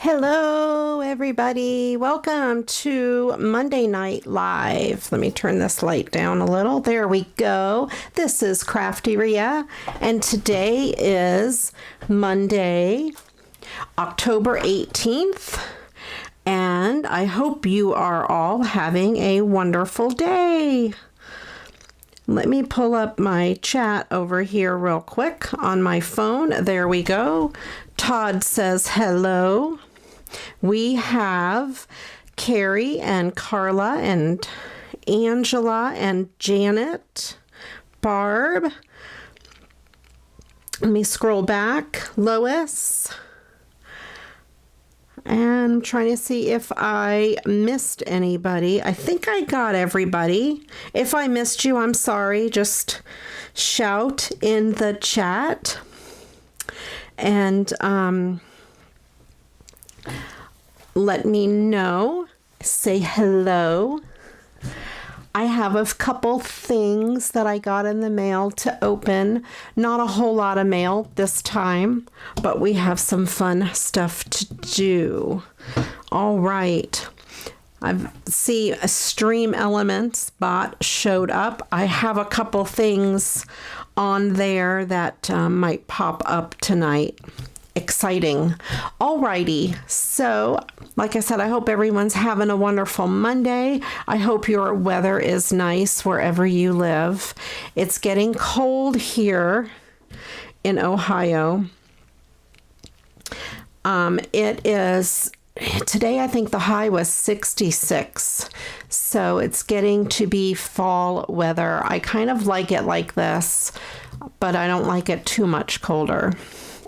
Hello, everybody. Welcome to Monday Night Live. Let me turn this light down a little. There we go. This is CraftyRia, and today is Monday, October 18th, and I hope you are all having a wonderful day. Let me pull up my chat over here real quick on my phone. There we go. Todd says hello. We have Carrie and Carla and Angela and Janet, Barb. Let me scroll back. Lois. And I'm trying to see if I missed anybody. I think I got everybody. If I missed you, I'm sorry. Just shout in the chat. And let me know. Say hello. I have a couple things that I got in the mail to open. Not a whole lot of mail this time, but we have some fun stuff to do. All right. I see a Stream Elements bot showed up. I have a couple things on there that might pop up tonight. Exciting. Alrighty, so like I said, I hope everyone's having a wonderful Monday. I hope your weather is nice wherever you live. It's getting cold here in Ohio. It is today, I think the high was 66, so it's getting to be fall weather. I kind of like it like this, but I don't like it too much colder.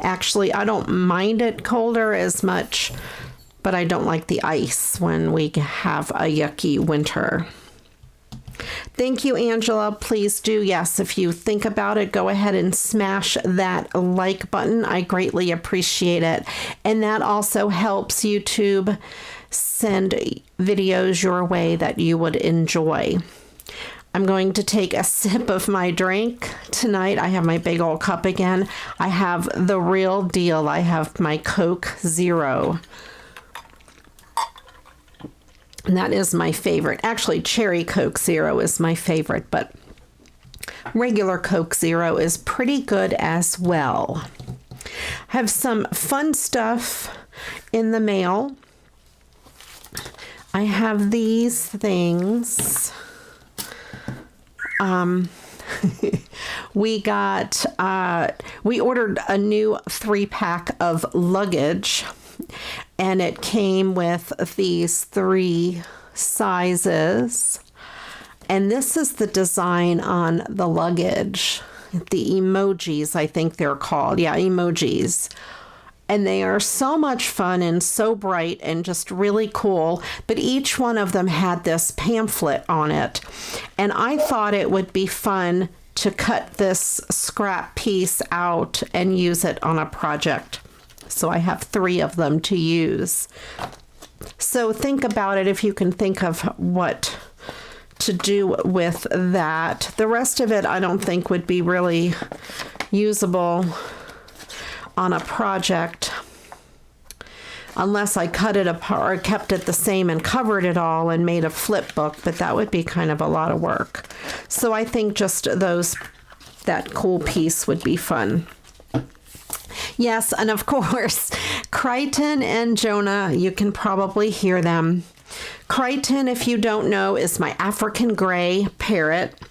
Actually, I don't mind it colder as much, but I don't like the ice when we have a yucky winter. Thank you, Angela. Please do. Yes, if you think about it, go ahead and smash that like button. I greatly appreciate it. And that also helps YouTube send videos your way that you would enjoy. I'm going to take a sip of my drink tonight. I have my big old cup again. I have the real deal. I have my Coke Zero. And that is my favorite. Actually, Cherry Coke Zero is my favorite, but regular Coke Zero is pretty good as well. I have some fun stuff in the mail. I have these things. We ordered a new 3-pack of luggage, and it came with these 3 sizes. And this is the design on the luggage. The emojis, I think they're called. Yeah, emojis. And they are so much fun and so bright and just really cool. But each one of them had this pamphlet on it. And I thought it would be fun to cut this scrap piece out and use it on a project. So I have 3 of them to use. So think about it if you can think of what to do with that. The rest of it I don't think would be really usable on a project unless I cut it apart or kept it the same and covered it all and made a flip book, but that would be kind of a lot of work. So I think just that cool piece would be fun. Yes, and of course, Crichton and Jonah, you can probably hear them. Crichton, if you don't know, is my African gray parrot,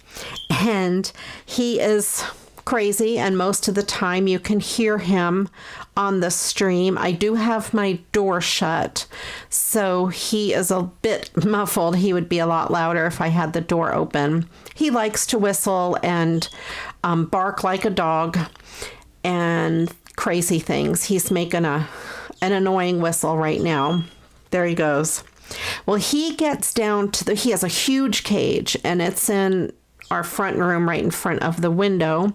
and he is crazy, and most of the time you can hear him on the stream. I do have my door shut, so he is a bit muffled. He would be a lot louder if I had the door open. He likes to whistle and bark like a dog and crazy things. He's making an annoying whistle right now. There he goes. Well, he gets down to he has a huge cage, and it's in our front room right in front of the window.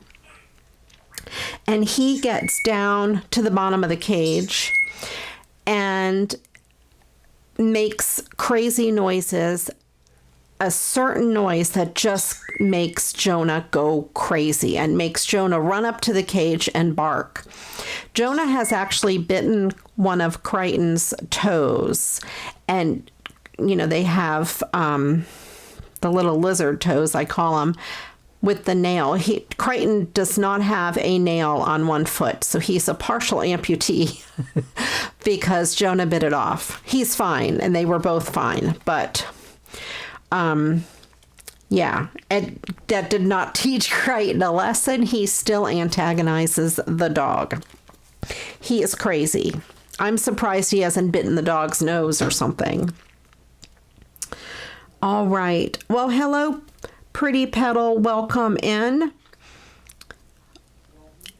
And he gets down to the bottom of the cage and makes crazy noises, a certain noise that just makes Jonah go crazy and makes Jonah run up to the cage and bark. Jonah has actually bitten one of Crichton's toes, and you know, they have the little lizard toes, I call them, with the nail. Crichton does not have a nail on one foot, so he's a partial amputee because Jonah bit it off. He's fine, and they were both fine, but yeah, and that did not teach Crichton a lesson. He still antagonizes the dog. He is crazy. I'm surprised he hasn't bitten the dog's nose or something. All right. Well, hello, Pretty Petal. Welcome in.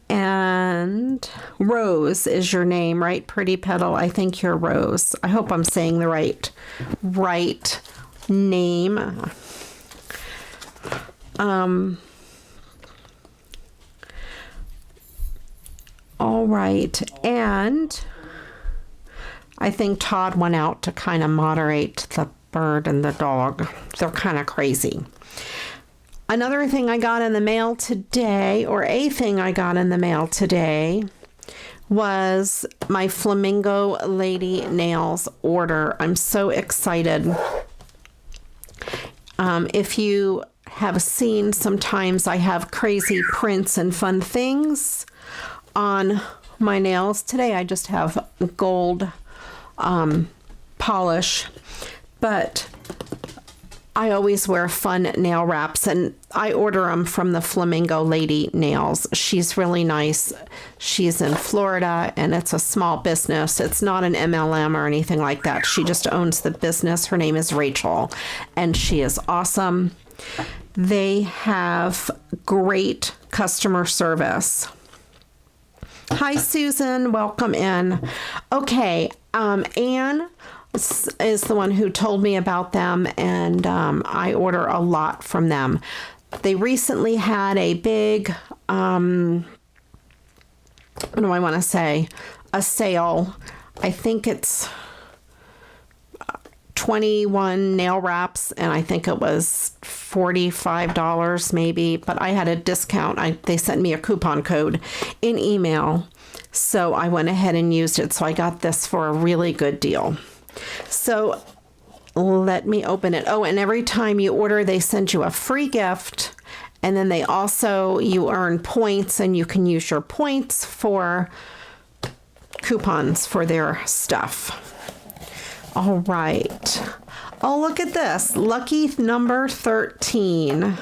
And Rose is your name, right? Pretty Petal. I think you're Rose. I hope I'm saying the right name. All right. And I think Todd went out to kind of moderate the bird and the dog. They're kind of crazy. Another thing I got in the mail today, or a thing I got in the mail today, was my Flamingo Lady Nails order. I'm so excited. If you have seen, sometimes I have crazy prints and fun things on my nails. Today I just have gold polish, but I always wear fun nail wraps, and I order them from the Flamingo Lady Nails. She's really nice. She's in Florida, and it's a small business. It's not an MLM or anything like that. She just owns the business. Her name is Rachel, and she is awesome. They have great customer service. Hi, Susan. Welcome in. Okay, Anne is the one who told me about them, and I order a lot from them. They recently had a big, what do I want to say, a sale. I think it's 21 nail wraps, and I think it was $45 maybe, but I had a discount. They sent me a coupon code in email, so I went ahead and used it. So I got this for a really good deal. So let me open it. Oh, and every time you order, they send you a free gift. And then you earn points, and you can use your points for coupons for their stuff. All right. Oh, look at this. Lucky number 13.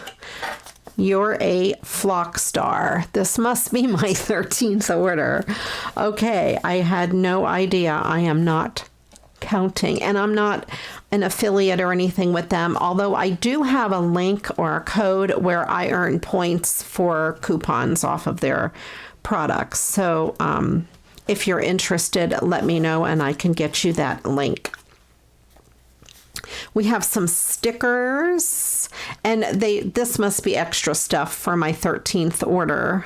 You're a flock star. This must be my 13th order. Okay, I had no idea. I am not counting, and I'm not an affiliate or anything with them, although I do have a link or a code where I earn points for coupons off of their products. So if you're interested, let me know and I can get you that link. We have some stickers, and this must be extra stuff for my 13th order.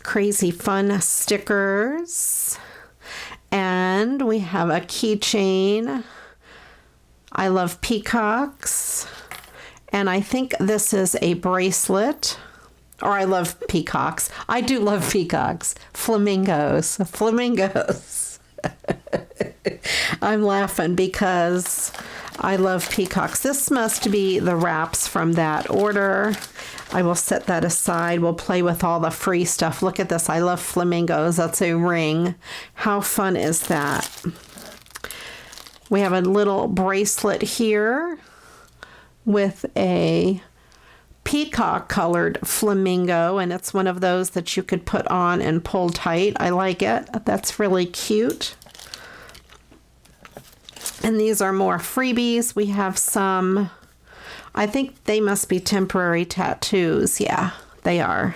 Crazy fun stickers. And we have a keychain. I love peacocks. And I think this is a bracelet. Or I love peacocks. I do love peacocks. Flamingos. I'm laughing because I love peacocks. This must be the wraps from that order. I will set that aside. We'll play with all the free stuff. Look at this. I love flamingos. That's a ring. How fun is that? We have a little bracelet here with a peacock colored flamingo, and it's one of those that you could put on and pull tight. I like it. That's really cute. And these are more freebies. We have some, I think they must be temporary tattoos. Yeah, they are.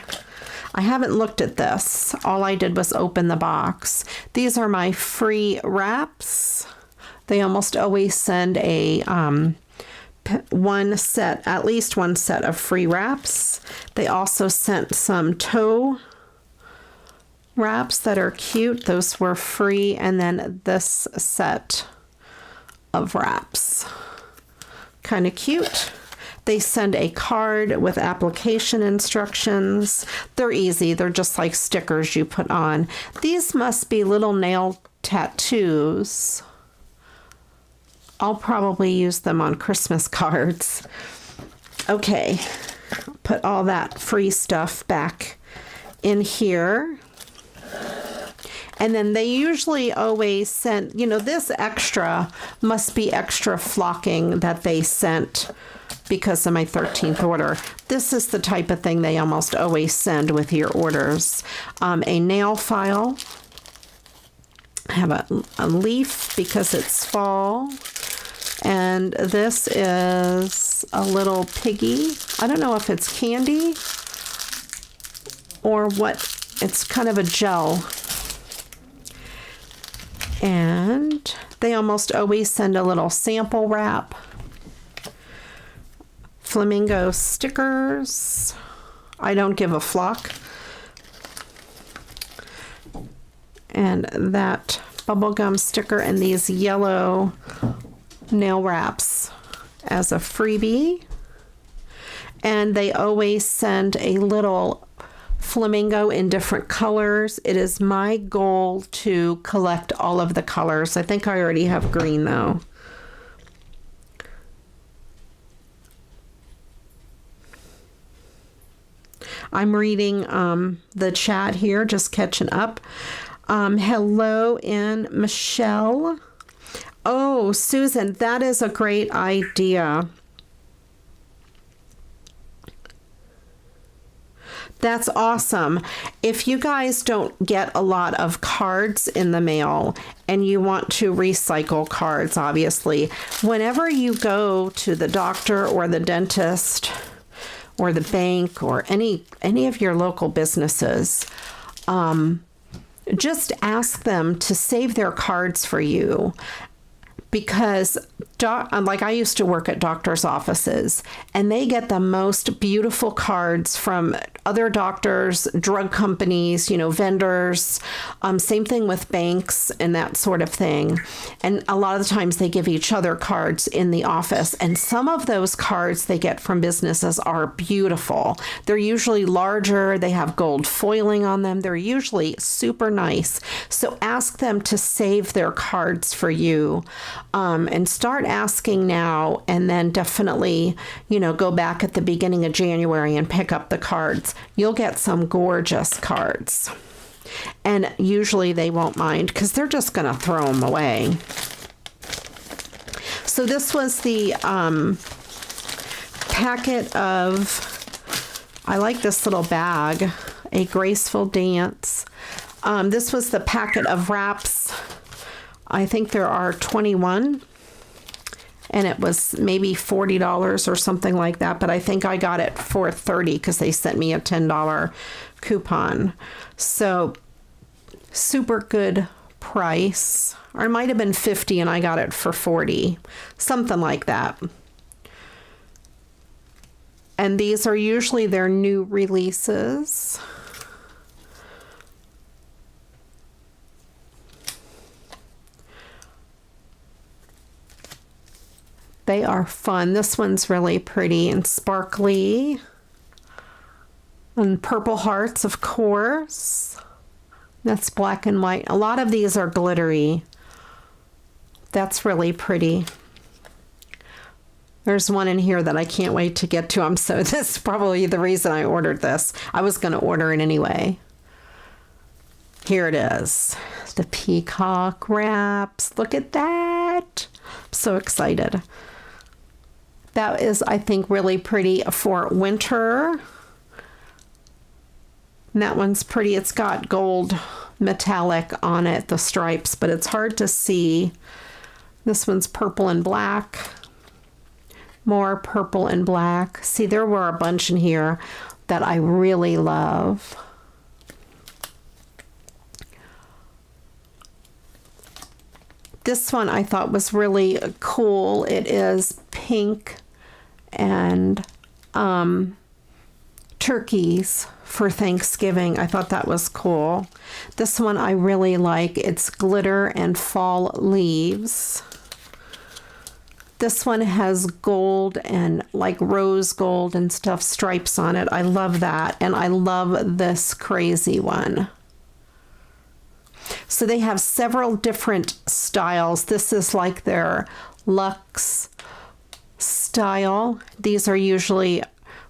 I haven't looked at this. All I did was open the box. These are my free wraps. They almost always send a at least one set of free wraps. They also sent some toe wraps that are cute. Those were free. And then this set of wraps. Kind of cute. They send a card with application instructions. They're easy. They're just like stickers you put on. These must be little nail tattoos. I'll probably use them on Christmas cards. Okay, put all that free stuff back in here. And then they usually always send, you know, this extra must be extra flocking that they sent because of my 13th order. This is the type of thing they almost always send with your orders. A nail file. I have a leaf because it's fall. And this is a little piggy. I don't know if it's candy or what. It's kind of a gel. And they almost always send a little sample wrap. Flamingo stickers. I don't give a flock. And that bubblegum sticker and these yellow nail wraps as a freebie. And they always send a little flamingo in different colors. It is my goal to collect all of the colors. I think I already have green though. I'm reading the chat here, just catching up. Hello in Michelle. Oh, Susan, that is a great idea. That's awesome. If you guys don't get a lot of cards in the mail and you want to recycle cards, obviously, whenever you go to the doctor or the dentist or the bank or any of your local businesses, just ask them to save their cards for you. Because like I used to work at doctors' offices, and they get the most beautiful cards from other doctors, drug companies, you know, vendors, same thing with banks and that sort of thing. And a lot of the times they give each other cards in the office. And some of those cards they get from businesses are beautiful. They're usually larger. They have gold foiling on them. They're usually super nice. So ask them to save their cards for you. And start asking now, and then definitely, you know, go back at the beginning of January and pick up the cards. You'll get some gorgeous cards. And usually they won't mind because they're just going to throw them away. So this was the packet of, I like this little bag, A Graceful Dance. This was the packet of wraps. I think there are 21, and it was maybe $40 or something like that, but I think I got it for $30 because they sent me a $10 coupon. So super good price, or it might have been $50 and I got it for $40, something like that. And these are usually their new releases. They are fun. This one's really pretty and sparkly. And purple hearts, of course. That's black and white. A lot of these are glittery. That's really pretty. There's one in here that I can't wait to get to. So this is probably the reason I ordered this. I was going to order it anyway. Here it is. The Peacock Wraps. Look at that. I'm so excited. That is, I think, really pretty for winter. And that one's pretty. It's got gold metallic on it, the stripes, but it's hard to see. This one's purple and black. More purple and black. See, there were a bunch in here that I really love. This one I thought was really cool. It is pink and turkeys for Thanksgiving. I thought that was cool. This one I really like. It's glitter and fall leaves. This one has gold and like rose gold and stuff, stripes on it. I love that. And I love this crazy one. So they have several different styles. This is like their luxe style. These are usually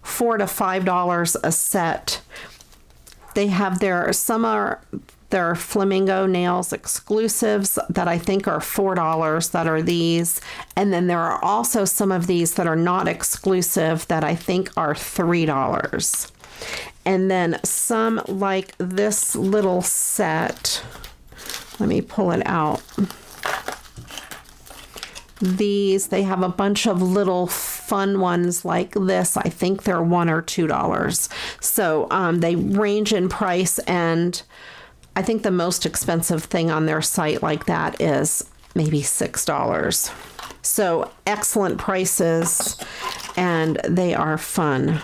$4 to $5 a set. They have some are their flamingo nails exclusives that I think are $4 that are these. And then there are also some of these that are not exclusive that I think are $3. And then some like this little set. Let me pull it out. These, they have a bunch of little fun ones like this. I think they're $1 or $2. So they range in price, and I think the most expensive thing on their site like that is maybe $6. So excellent prices, and they are fun.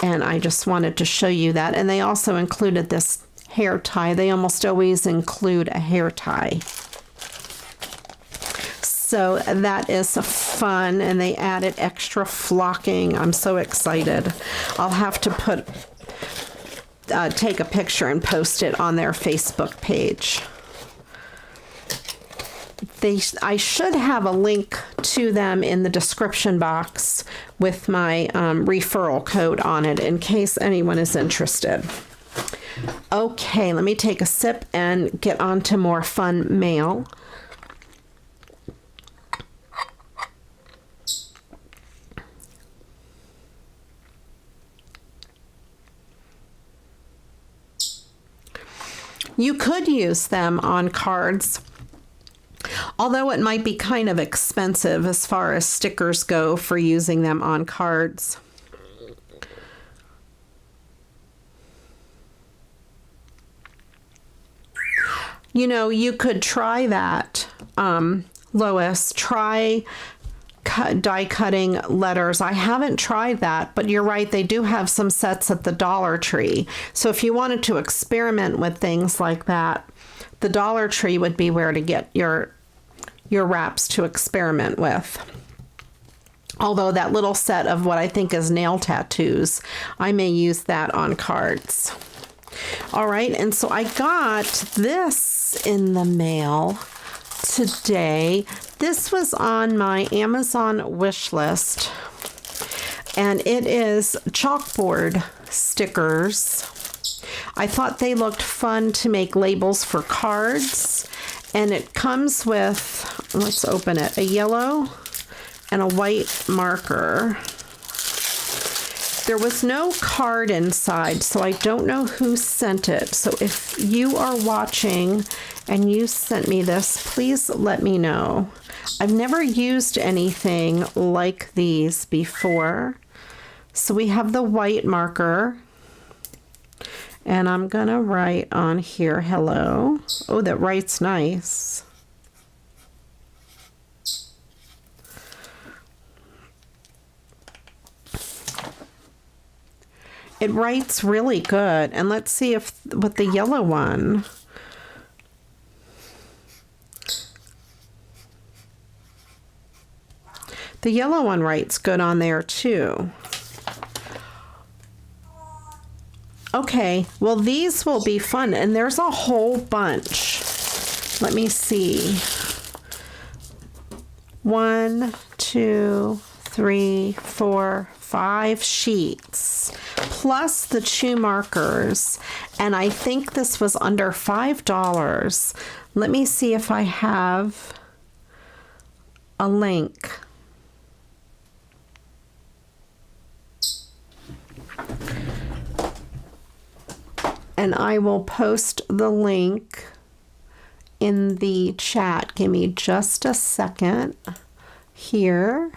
And I just wanted to show you that. And they also included this hair tie. They almost always include a hair tie. So that is fun, and they added extra flocking. I'm so excited. I'll have to take a picture and post it on their Facebook page. I should have a link to them in the description box with my referral code on it in case anyone is interested. Okay, let me take a sip and get on to more fun mail. You could use them on cards, although it might be kind of expensive as far as stickers go for using them on cards. You know, you could try that, Lois. Try die cutting letters. I haven't tried that, but you're right, they do have some sets at the Dollar Tree. So if you wanted to experiment with things like that, the Dollar Tree would be where to get your wraps to experiment with. Although that little set of what I think is nail tattoos, I may use that on cards. All right, and so I got this in the mail today. This was on my Amazon wish list, and it is chalkboard stickers. I thought they looked fun to make labels for cards, and it comes with, let's open it, a yellow and a white marker. There was no card inside, so I don't know who sent it. So if you are watching and you sent me this, please let me know. I've never used anything like these before. So we have the white marker, and I'm gonna write on here, hello. Oh, that writes nice. It writes really good. And let's see if with the yellow one. The yellow one writes good on there too. Okay, well these will be fun, and there's a whole bunch. Let me see. 1, 2, 3, 4, 5 sheets, plus the chew markers, and I think this was under $5. Let me see if I have a link. And I will post the link in the chat. Give me just a second here.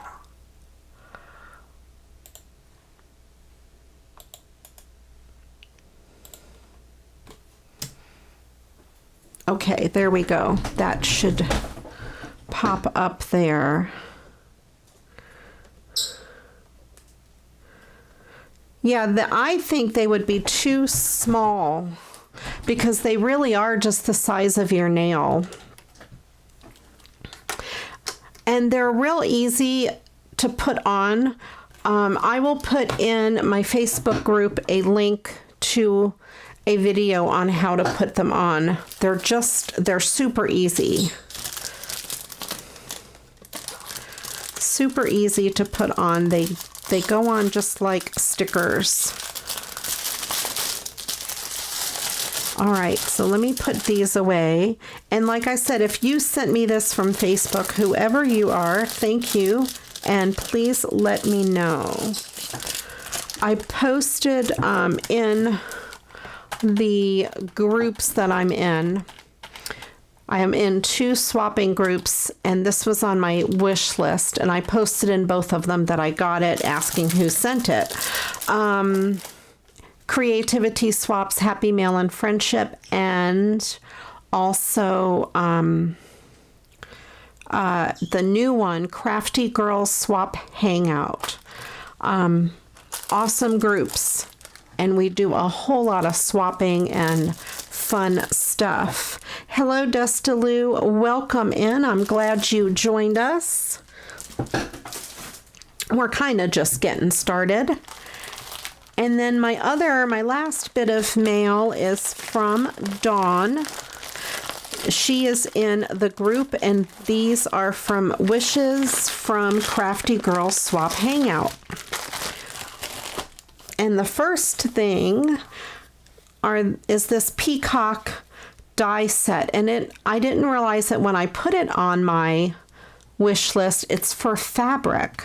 Okay, there we go. That should pop up there. Yeah, I think they would be too small because they really are just the size of your nail. And they're real easy to put on. I will put in my Facebook group a link to a video on how to put them on. They're super easy. Super easy to put on. They go on just like stickers. All right, so let me put these away. And like I said, if you sent me this from Facebook, whoever you are, thank you. And please let me know. I posted in the groups that I'm in. I am in 2 swapping groups, and this was on my wish list, and I posted in both of them that I got it, asking who sent it. Creativity Swaps, Happy Mail and Friendship, and also the new one, Crafty Girls Swap Hangout. Awesome groups, and we do a whole lot of swapping and fun stuff. Hello, Dustaloo. Welcome in. I'm glad you joined us. We're kind of just getting started. And then my last bit of mail is from Dawn. She is in the group, and these are from Wishes from Crafty Girls Swap Hangout. And the first thing is this Peacock Die Set, and I didn't realize that when I put it on my wish list, it's for fabric.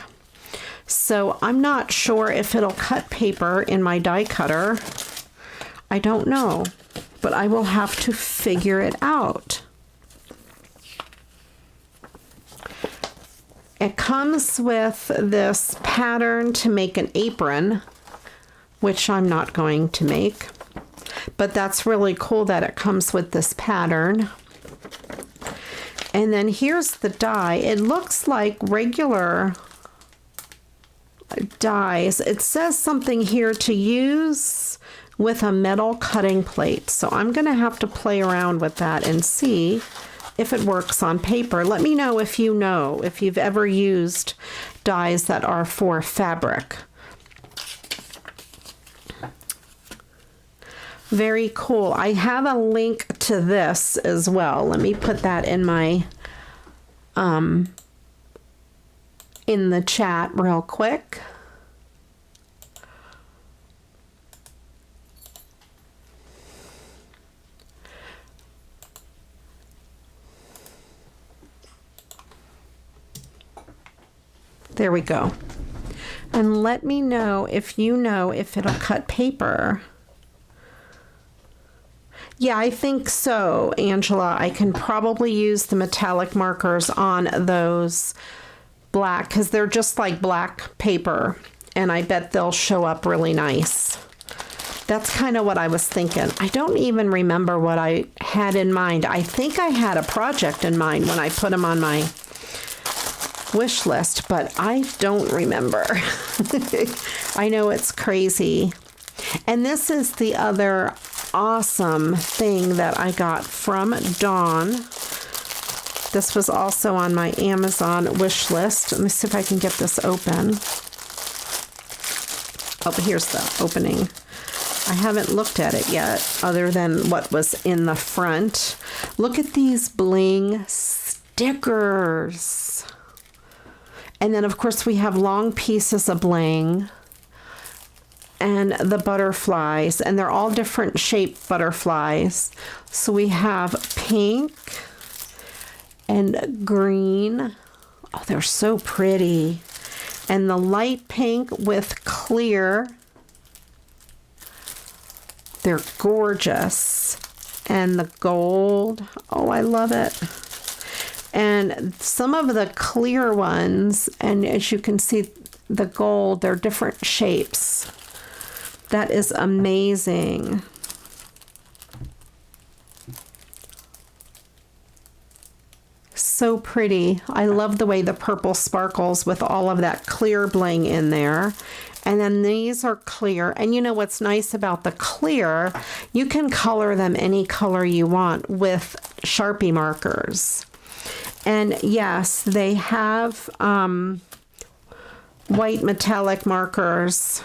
So I'm not sure if it'll cut paper in my die cutter. I don't know, but I will have to figure it out. It comes with this pattern to make an apron, which I'm not going to make. But that's really cool that it comes with this pattern. And then here's the die. It looks like regular dies. It says something here to use with a metal cutting plate. So I'm going to have to play around with that and see if it works on paper. Let me know if you've ever used dies that are for fabric. Very cool. I have a link to this as well. Let me put that in my in the chat real quick. There we go. And let me know if it'll cut paper. Yeah, I think so, Angela. I can probably use the metallic markers on those black, because they're just like black paper, and I bet they'll show up really nice. That's kind of what I was thinking. I don't even remember what I had in mind. I think I had a project in mind when I put them on my wish list, but I don't remember. I know it's crazy. And this is the other awesome thing that I got from Dawn. This was also on my Amazon wish list. Let me see if I can get this open. Oh, here's the opening. I haven't looked at it yet, other than what was in the front. Look at these bling stickers. And then, of course, we have long pieces of bling. And the butterflies, and they're all different shaped butterflies. So we have pink and green. Oh, they're so pretty. And the light pink with clear. They're gorgeous. And the gold. Oh, I love it. And some of the clear ones, and as you can see, the gold, they're different shapes. That is amazing. So pretty. I love the way the purple sparkles with all of that clear bling in there. And then these are clear. And you know what's nice about the clear? You can color them any color you want with Sharpie markers. And yes, they have white metallic markers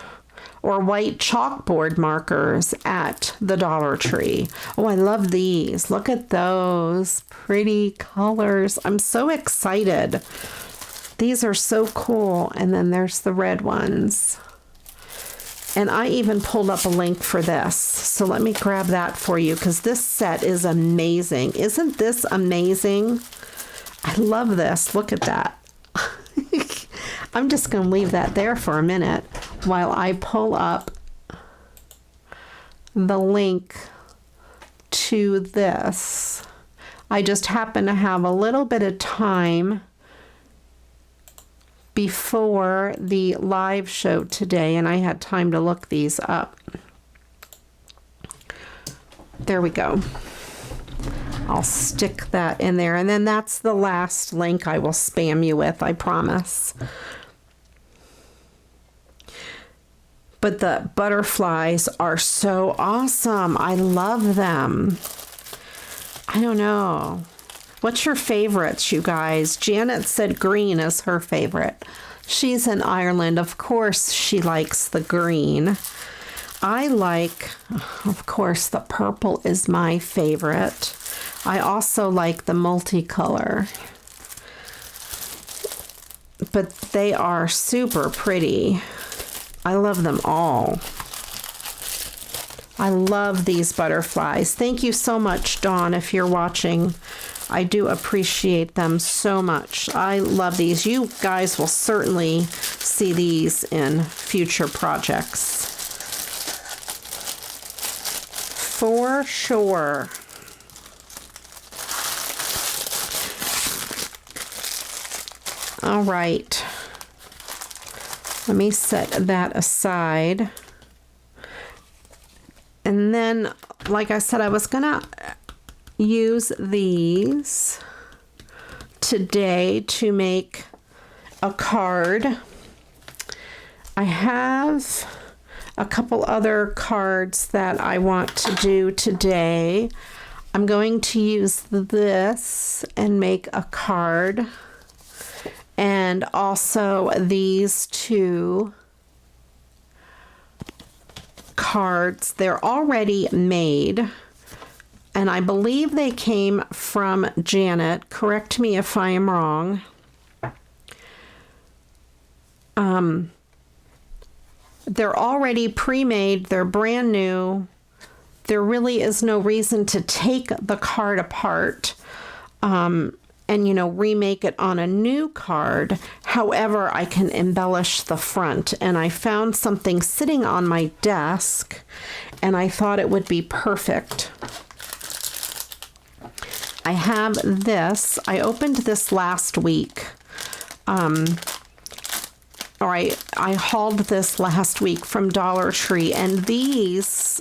or white chalkboard markers at the Dollar Tree. Oh, I love these. Look at those pretty colors. I'm so excited. These are so cool. And then there's the red ones. And I even pulled up a link for this. So let me grab that for you because this set is amazing. Isn't this amazing? I love this. Look at that. I'm just going to leave that there for a minute while I pull up the link to this. I just happen to have a little bit of time before the live show today, and I had time to look these up. There we go. I'll stick that in there, and then that's the last link I will spam you with, I promise. But the butterflies are so awesome. I love them. I don't know. What's your favorites, you guys? Janet said green is her favorite. She's in Ireland. Of course, she likes the green. I like, of course, the purple is my favorite. I also like the multicolor. But they are super pretty. I love them all. I love these butterflies. Thank you so much, Dawn, if you're watching. I do appreciate them so much. I love these. You guys will certainly see these in future projects. For sure. All right. Let me set that aside. And then, like I said, I was gonna use these today to make a card. I have a couple other cards that I want to do today. I'm going to use this and make a card. And also these two cards. They're already made. And I believe they came from Janet. Correct me if I am wrong. They're already pre-made. They're brand new. There really is no reason to take the card apart and, you know, remake it on a new card. However, I can embellish the front. And I found something sitting on my desk, and I thought it would be perfect. I have this. I opened this last week. I hauled this last week from Dollar Tree, and these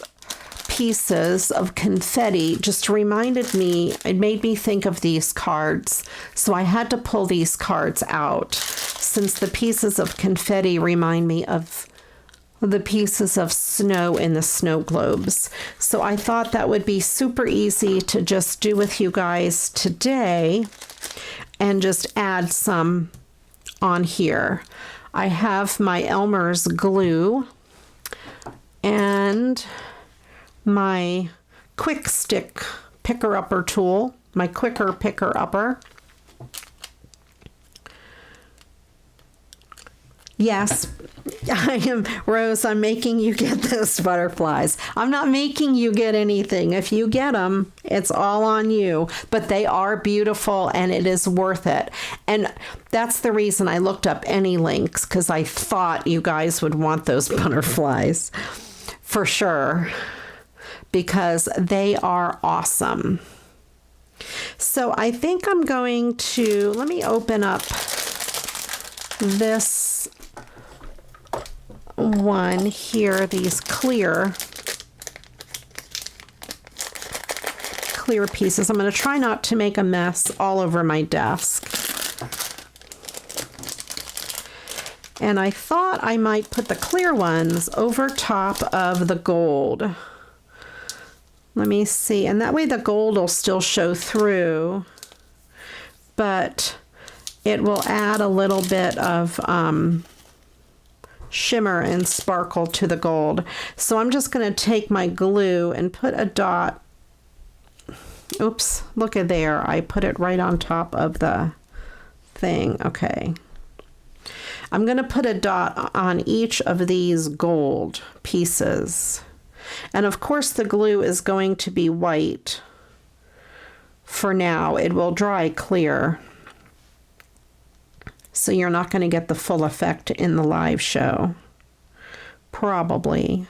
pieces of confetti just reminded me, it made me think of these cards. So I had to pull these cards out since the pieces of confetti remind me of the pieces of snow in the snow globes. So I thought that would be super easy to just do with you guys today and just add some on here. I have my Elmer's glue and my quick stick picker-upper tool, my quicker picker-upper. Yes, I am, Rose, I'm making you get those butterflies. I'm not making you get anything. If you get them, it's all on you. But they are beautiful, and it is worth it. And that's the reason I looked up any links, because I thought you guys would want those butterflies for sure, because they are awesome. So I think I'm going to, let me open up this one here, these clear pieces. I'm going to try not to make a mess all over my desk. And I thought I might put the clear ones over top of the gold. Let me see. And that way the gold will still show through. but it will add a little bit of shimmer and sparkle to the gold. So I'm just going to take my glue and put a dot. Oops, look at there. I put it right on top of the thing. Okay. I'm going to put a dot on each of these gold pieces. And of course the glue is going to be white for now. It will dry clear, so you're not going to get the full effect in the live show. Probably.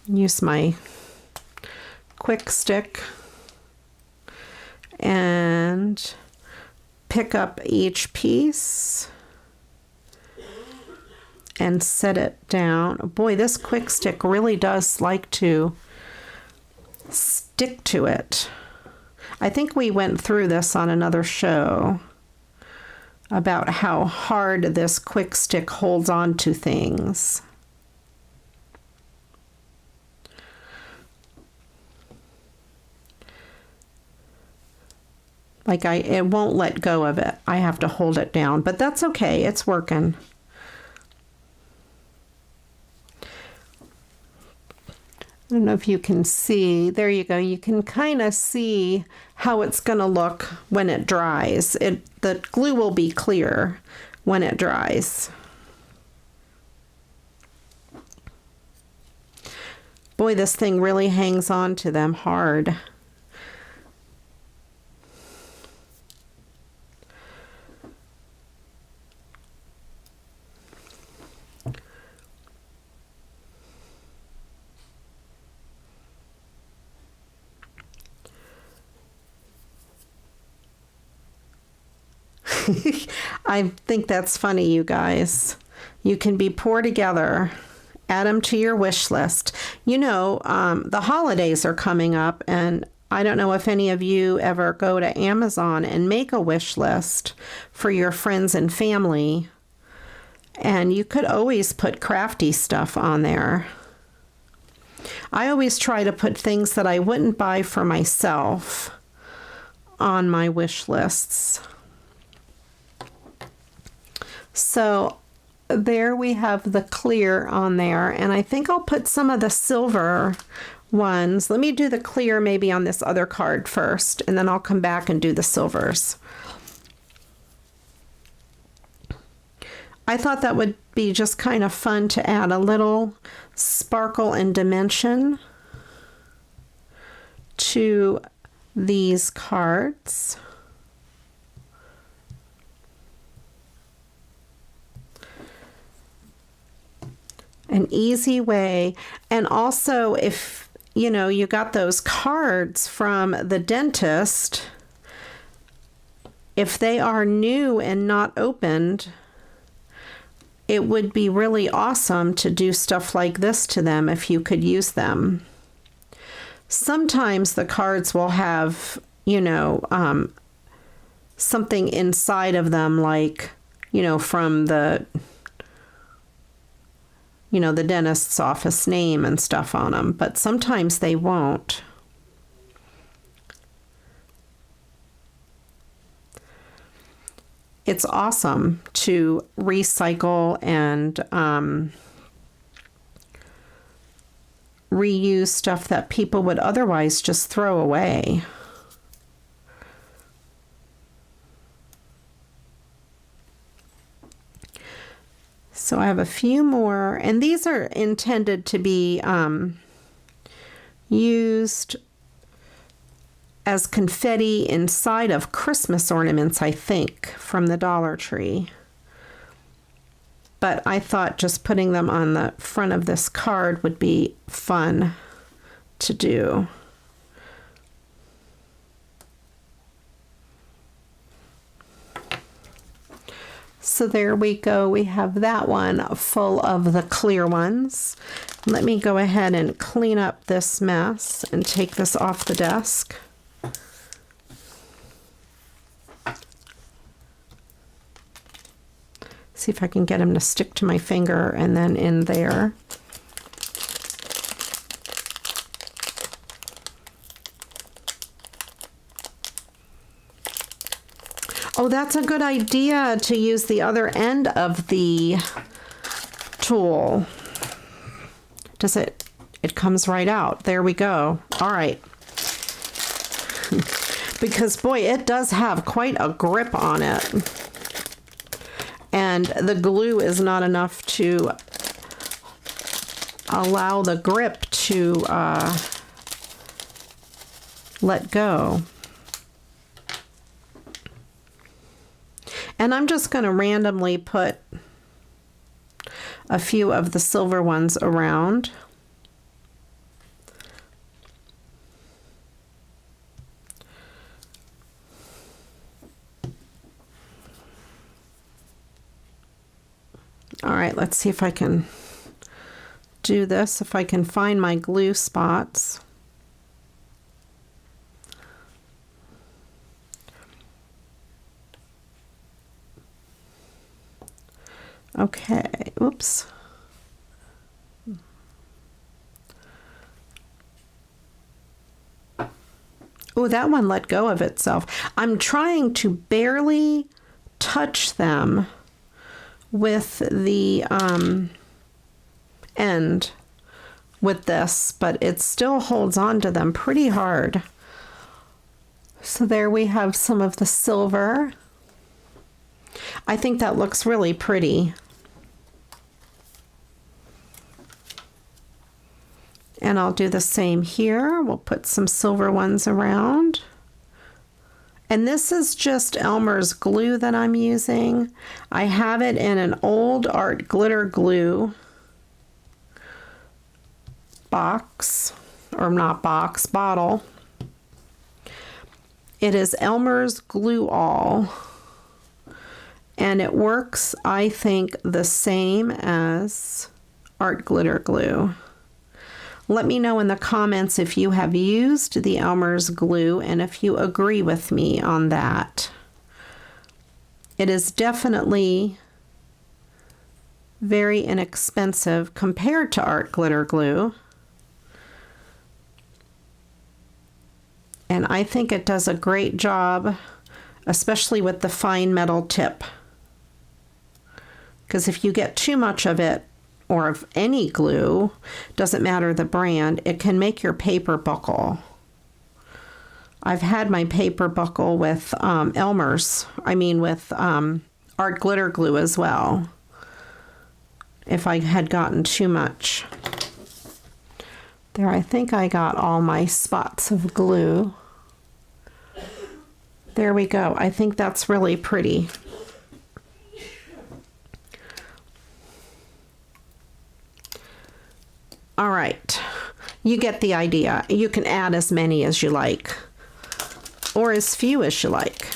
Use my quick stick and pick up each piece and set it down. Boy, this quick stick really does like to stick to it. I think we went through this on another show about how hard this quick stick holds on to things. Like it won't let go of it. I have to hold it down, but that's okay. It's working. I don't know if you can see. There you go. You can kind of see how it's going to look when it dries. The glue will be clear when it dries. Boy, this thing really hangs on to them hard. I think that's funny, you guys. You can be poor together. Add them to your wish list. You know, the holidays are coming up, and I don't know if any of you ever go to Amazon and make a wish list for your friends and family. And you could always put crafty stuff on there. I always try to put things that I wouldn't buy for myself on my wish lists. So there we have the clear on there, and I think I'll put some of the silver ones. Let me do the clear maybe on this other card first, and then I'll come back and do the silvers. I thought that would be just kind of fun to add a little sparkle and dimension to these cards. An easy way. And also, if you know you got those cards from the dentist, if they are new and not opened, it would be really awesome to do stuff like this to them if you could use them. Sometimes the cards will have, you know, something inside of them, like, you know, from the the dentist's office name and stuff on them, but sometimes they won't. It's awesome to recycle and reuse stuff that people would otherwise just throw away. So I have a few more, and these are intended to be used as confetti inside of Christmas ornaments, I think, from the Dollar Tree. But I thought just putting them on the front of this card would be fun to do. So there we go. We have that one full of the clear ones. Let me go ahead and clean up this mess and take this off the desk. See if I can get them to stick to my finger and then in there. Oh, that's a good idea to use the other end of the tool. Does it? It comes right out. There we go. All right. Because boy, it does have quite a grip on it. And the glue is not enough to allow the grip to let go. And I'm just going to randomly put a few of the silver ones around. All right, let's see if I can do this, if I can find my glue spots. Okay, oops. Oh, that one let go of itself. I'm trying to barely touch them with the end with this, but it still holds on to them pretty hard. So there we have some of the silver. I think that looks really pretty. And I'll do the same here. We'll put some silver ones around. And this is just Elmer's glue that I'm using. I have it in an old art glitter glue box, or not box, bottle. It is Elmer's Glue All. And it works, I think, the same as art glitter glue. Let me know in the comments if you have used the Elmer's glue and if you agree with me on that. It is definitely very inexpensive compared to art glitter glue. And I think it does a great job, especially with the fine metal tip. Because if you get too much of it, or of any glue, doesn't matter the brand, it can make your paper buckle. I've had my paper buckle with with art glitter glue as well, if I had gotten too much. There, I think I got all my spots of glue. There we go. I think that's really pretty. All right, you get the idea. You can add as many as you like, or as few as you like.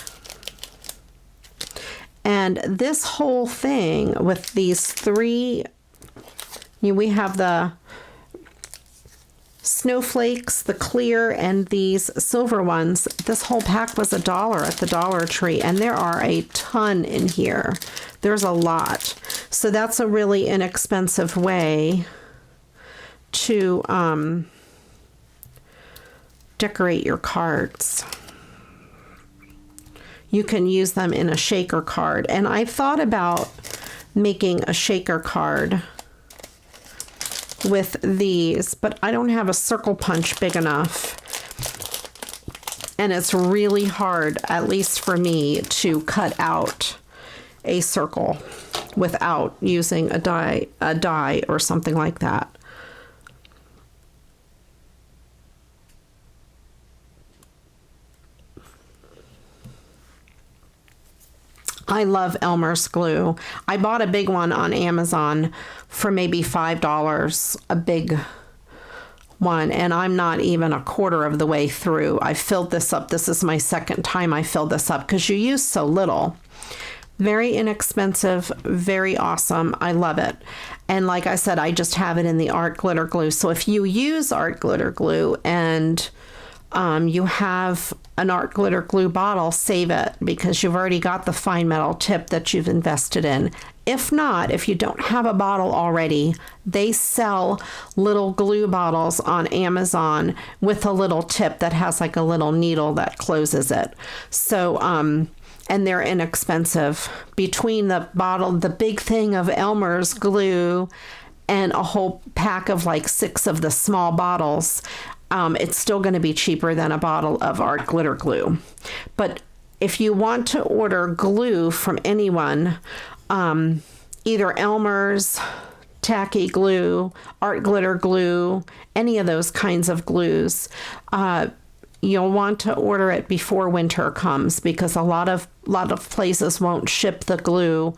And this whole thing with these three, we have the snowflakes, the clear, and these silver ones. This whole pack was $1 at the Dollar Tree, and there are a ton in here. There's a lot. So that's a really inexpensive way to decorate your cards. You can use them in a shaker card, and I thought about making a shaker card with these, but I don't have a circle punch big enough, and it's really hard, at least for me, to cut out a circle without using a die or something like that. I love Elmer's glue. I bought a big one on Amazon for maybe $5, a big one, and I'm not even a quarter of the way through. I filled this up. This is my second time I filled this up because you use so little. Very inexpensive, very awesome. I love it. And like I said, I just have it in the art glitter glue. So if you use art glitter glue and you have an art glitter glue bottle, save it because you've already got the fine metal tip that you've invested in. If not, if you don't have a bottle already, they sell little glue bottles on Amazon with a little tip that has like a little needle that closes it. So, and they're inexpensive. Between the bottle, the big thing of Elmer's glue and a whole pack of like 6 of the small bottles, it's still going to be cheaper than a bottle of art glitter glue. But if you want to order glue from anyone, either Elmer's, tacky glue, art glitter glue, any of those kinds of glues, you'll want to order it before winter comes, because a lot of places won't ship the glue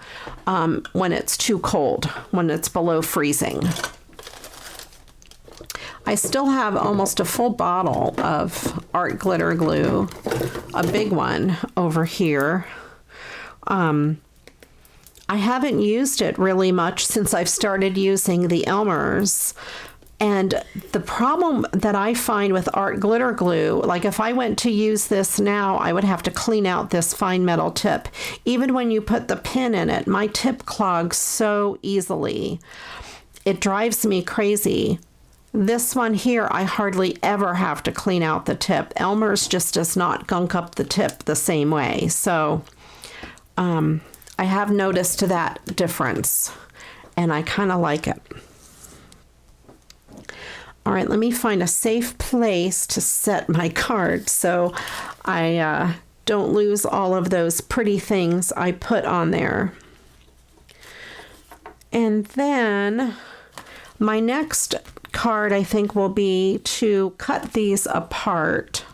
when it's too cold, when it's below freezing. I still have almost a full bottle of art glitter glue, a big one over here. I haven't used it really much since I've started using the Elmer's. And the problem that I find with art glitter glue, like if I went to use this now, I would have to clean out this fine metal tip. Even when you put the pin in it, my tip clogs so easily. It drives me crazy. This one here, I hardly ever have to clean out the tip. Elmer's just does not gunk up the tip the same way. So I have noticed that difference, and I kind of like it. All right, let me find a safe place to set my card so I don't lose all of those pretty things I put on there. And then my next card, I think, will be to cut these apart.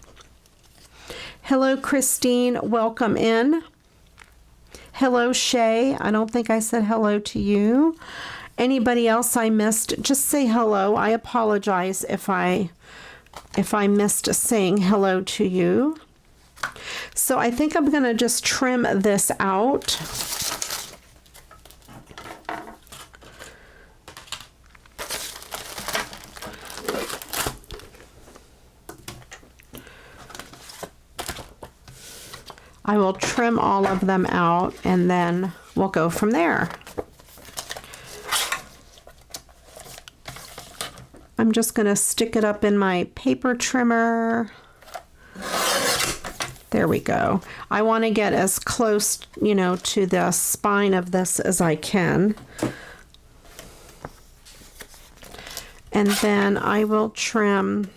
Hello, Christine. Welcome in. Hello, Shay. I don't think I said hello to you. Anybody else I missed, just say hello. I apologize if I missed saying hello to you. So I think I'm going to just trim this out. I will trim all of them out, and then we'll go from there. I'm just going to stick it up in my paper trimmer. There we go. I want to get as close, to the spine of this as I can. And then I will trim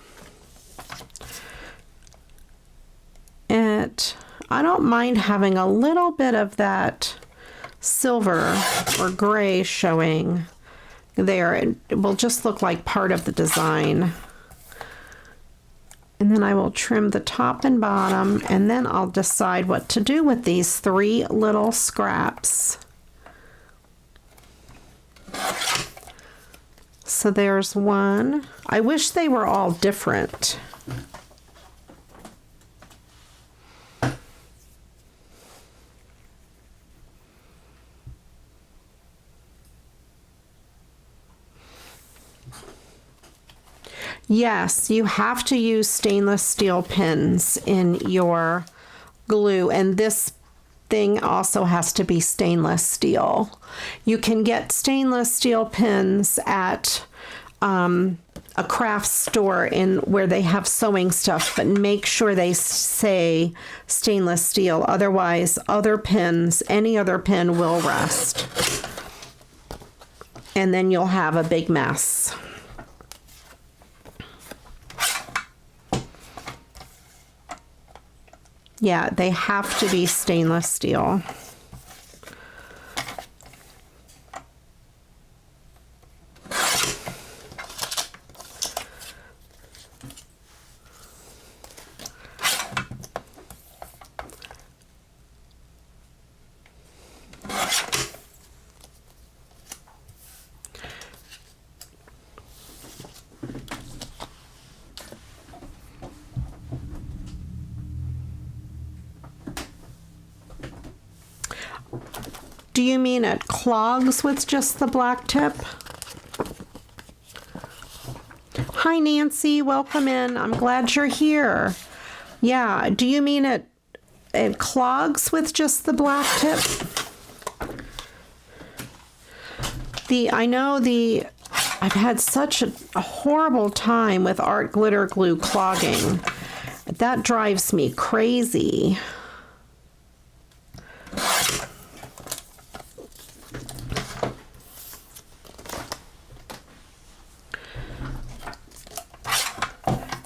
it. I don't mind having a little bit of that silver or gray showing there. It will just look like part of the design. And then I will trim the top and bottom, and then I'll decide what to do with these 3 little scraps. So there's one. I wish they were all different. Yes, you have to use stainless steel pins in your glue, and this thing also has to be stainless steel. You can get stainless steel pins at a craft store where they have sewing stuff, but make sure they say stainless steel. Otherwise, any other pin will rust, and then you'll have a big mess. Yeah, they have to be stainless steel. Do you mean it clogs with just the black tip? Hi, Nancy. Welcome in. I'm glad you're here. Yeah. Do you mean it clogs with just the black tip? I've had such a horrible time with art glitter glue clogging. That drives me crazy.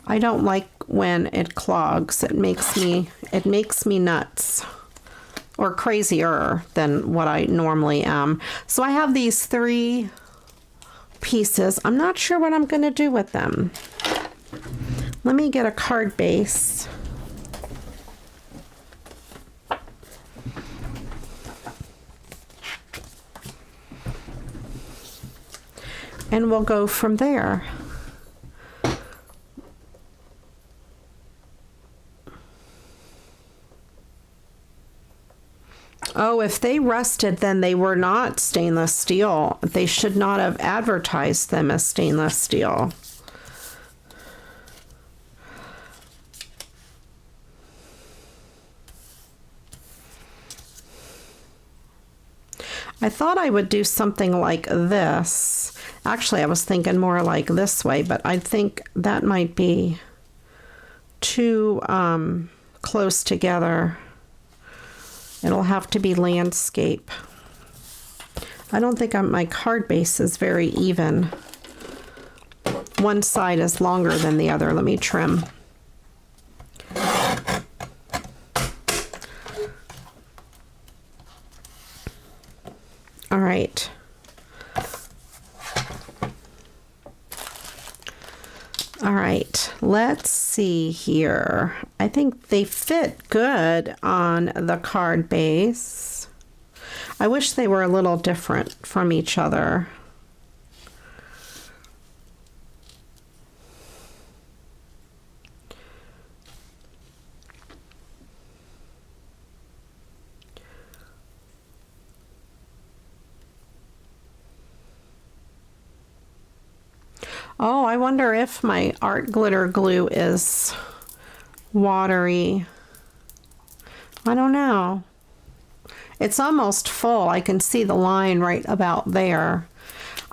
I don't like when it clogs. It makes me nuts, or crazier than what I normally am. So I have these 3 pieces. I'm not sure what I'm going to do with them. Let me get a card base. And we'll go from there. Oh, if they rusted, then they were not stainless steel. They should not have advertised them as stainless steel. I thought I would do something like this. Actually, I was thinking more like this way, but I think that might be too close together. It'll have to be landscape. I don't think my card base is very even. One side is longer than the other. Let me trim. All right. All right, let's see here. I think they fit good on the card base. I wish they were a little different from each other. Oh, I wonder if my art glitter glue is watery. I don't know. It's almost full. I can see the line right about there.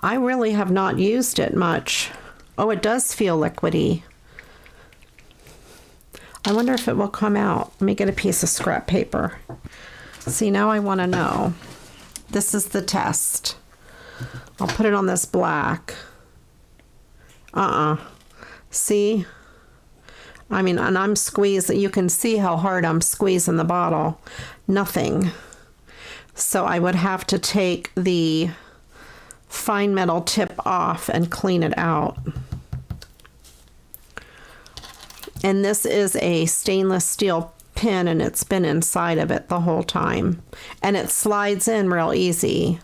I really have not used it much. Oh, it does feel liquidy. I wonder if it will come out. Let me get a piece of scrap paper. See, now I want to know. This is the test. I'll put it on this black. See? I mean, and I'm squeezing. You can see how hard I'm squeezing the bottle. Nothing. So I would have to take the fine metal tip off and clean it out. And this is a stainless steel pin, and it's been inside of it the whole time. And it slides in real easy.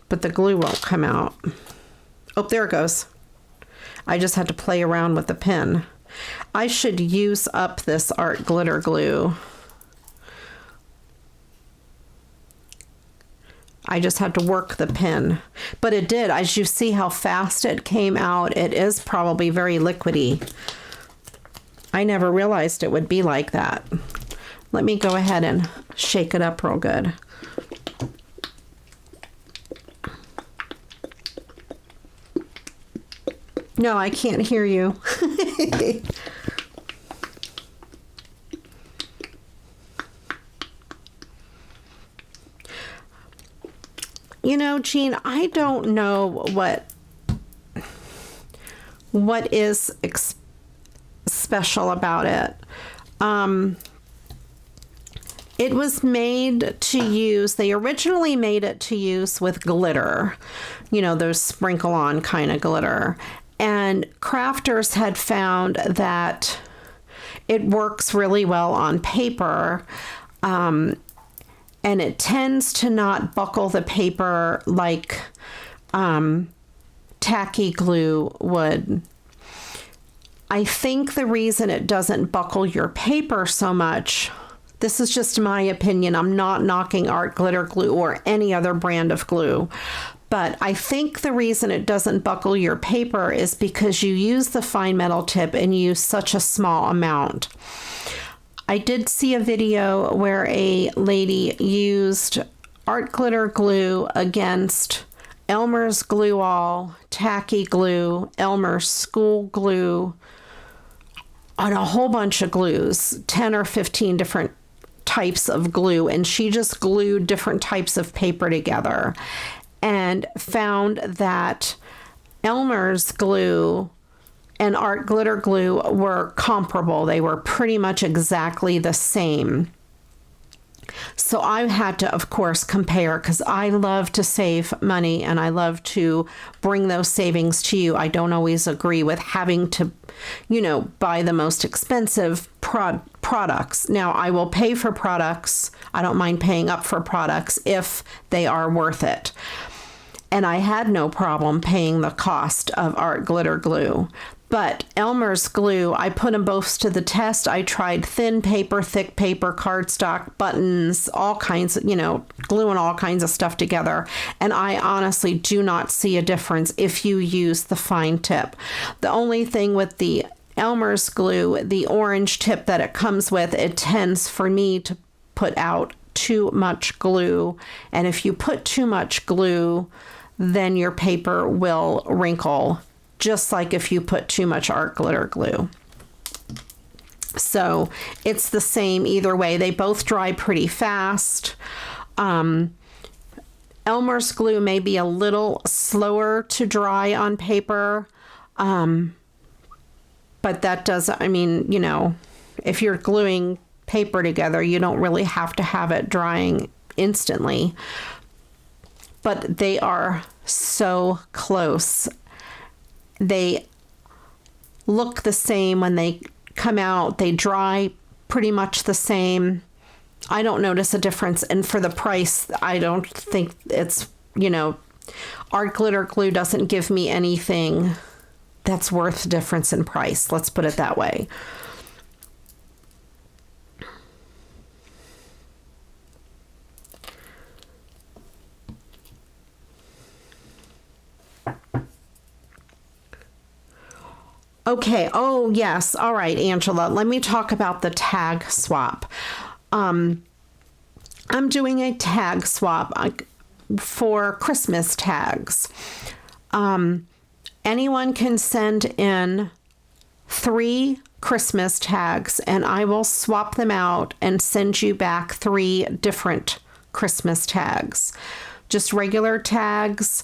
But the glue won't come out. Oh, there it goes. I just had to play around with the pen. I should use up this art glitter glue. I just had to work the pen. But it did. As you see how fast it came out, it is probably very liquidy. I never realized it would be like that. Let me go ahead and shake it up real good. No, I can't hear you. You know, Jean, I don't know what is special about it. It was made to use, they originally made it to use with glitter, you know, those sprinkle on kind of glitter. And crafters had found that it works really well on paper, and it tends to not buckle the paper like tacky glue would. I think the reason it doesn't buckle your paper so much, this is just my opinion, I'm not knocking art glitter glue or any other brand of glue, but I think the reason it doesn't buckle your paper is because you use the fine metal tip and use such a small amount. I did see a video where a lady used art glitter glue against Elmer's Glue All, tacky glue, Elmer's school glue, on a whole bunch of glues, 10 or 15 different types of glue, and she just glued different types of paper together and found that Elmer's glue and art glitter glue were comparable. They were pretty much exactly the same. So I had to, of course, compare, because I love to save money and I love to bring those savings to you. I don't always agree with having to, buy the most expensive products. Now, I will pay for products. I don't mind paying up for products if they are worth it. And I had no problem paying the cost of art glitter glue. But Elmer's glue, I put them both to the test. I tried thin paper, thick paper, cardstock, buttons, all kinds of, gluing all kinds of stuff together. And I honestly do not see a difference if you use the fine tip. The only thing with the Elmer's glue, the orange tip that it comes with, it tends for me to put out too much glue. And if you put too much glue, then your paper will wrinkle, just like if you put too much art glitter glue. So it's the same either way. They both dry pretty fast. Elmer's glue may be a little slower to dry on paper. But that doesn't, if you're gluing paper together, you don't really have to have it drying instantly. But they are so close. They look the same when they come out. They dry pretty much the same. I don't notice a difference. And for the price, I don't think it's, art glitter glue doesn't give me anything that's worth the difference in price. Let's put it that way. Okay. Oh, yes. All right, Angela. Let me talk about the tag swap. I'm doing a tag swap for Christmas tags. Anyone can send in 3 Christmas tags, and I will swap them out and send you back 3 different Christmas tags. Just regular tags.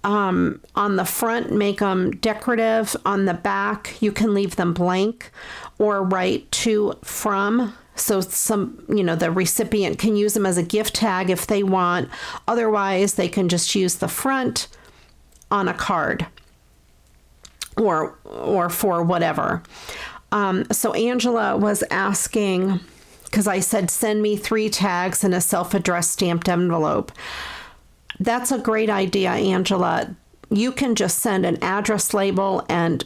On the front, make them decorative. On the back, you can leave them blank or write to, from. So the recipient can use them as a gift tag if they want. Otherwise, they can just use the front on a card or for whatever. So Angela was asking, because I said, send me 3 tags in a self-addressed stamped envelope. That's a great idea, Angela. You can just send an address label and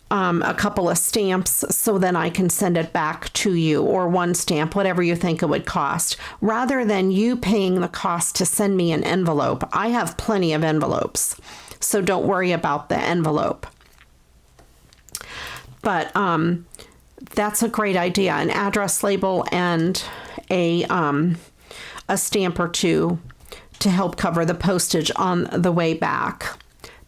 a couple of stamps, so then I can send it back to you, or 1 stamp, whatever you think it would cost, rather than you paying the cost to send me an envelope. I have plenty of envelopes, so don't worry about the envelope. But that's a great idea, an address label and a stamp or 2 to help cover the postage on the way back.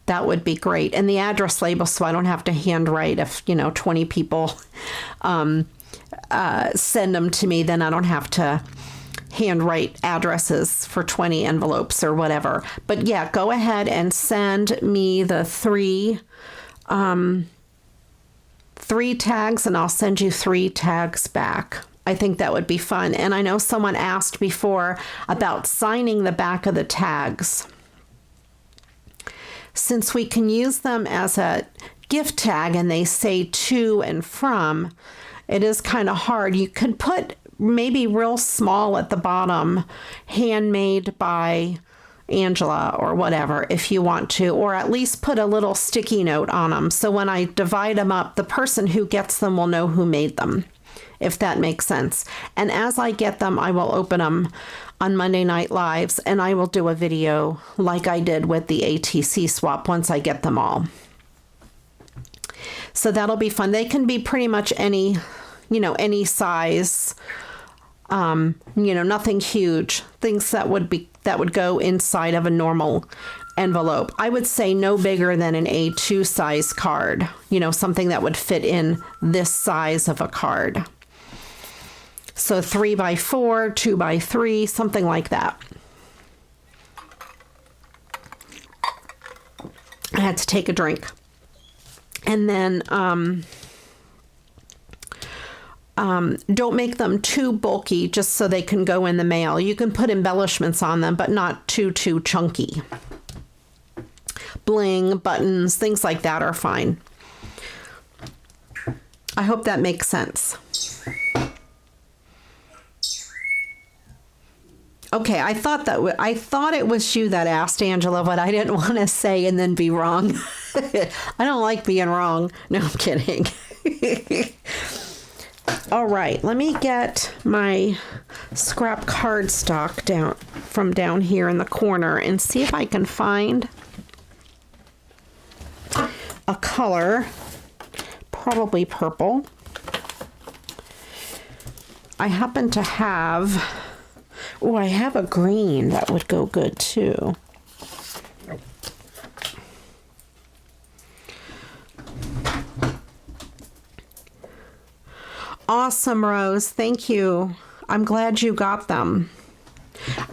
That would be great. And the address label, so I don't have to handwrite. If 20 people send them to me, then I don't have to handwrite addresses for 20 envelopes or whatever. But yeah, go ahead and send me the 3 tags, and I'll send you 3 tags back. I think that would be fun. And I know someone asked before about signing the back of the tags. Since we can use them as a gift tag and they say to and from, it is kind of hard. You could put maybe real small at the bottom, handmade by Angela or whatever, if you want to, or at least put a little sticky note on them. So when I divide them up, the person who gets them will know who made them, if that makes sense. And as I get them, I will open them on Monday Night Lives, and I will do a video like I did with the ATC swap once I get them all. So that'll be fun. They can be pretty much any size, nothing huge, things that would go inside of a normal envelope. I would say no bigger than an A2 size card, something that would fit in this size of a card. So 3x4, 2x3, something like that. I had to take a drink. And then don't make them too bulky just so they can go in the mail. You can put embellishments on them, but not too chunky. Bling, buttons, things like that are fine. I hope that makes sense. Okay, I thought it was you that asked, Angela, but I didn't want to say and then be wrong. I don't like being wrong. No, I'm kidding. All right, let me get my scrap cardstock down here in the corner and see if I can find a color, probably purple. I happen to have, oh, I have a green that would go good too. Awesome, Rose. Thank you. I'm glad you got them.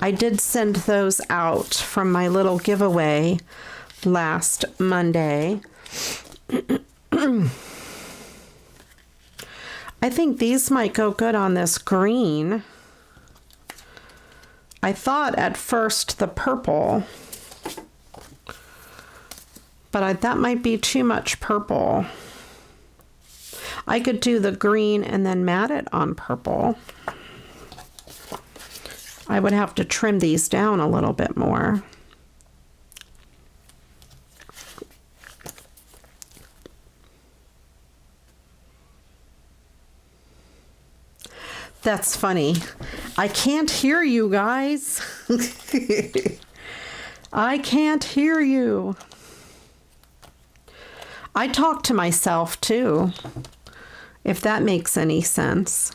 I did send those out from my little giveaway last Monday. I think these might go good on this green. I thought at first the purple, but that might be too much purple. I could do the green and then mat it on purple. I would have to trim these down a little bit more. That's funny. I can't hear you guys. I can't hear you. I talk to myself too, if that makes any sense.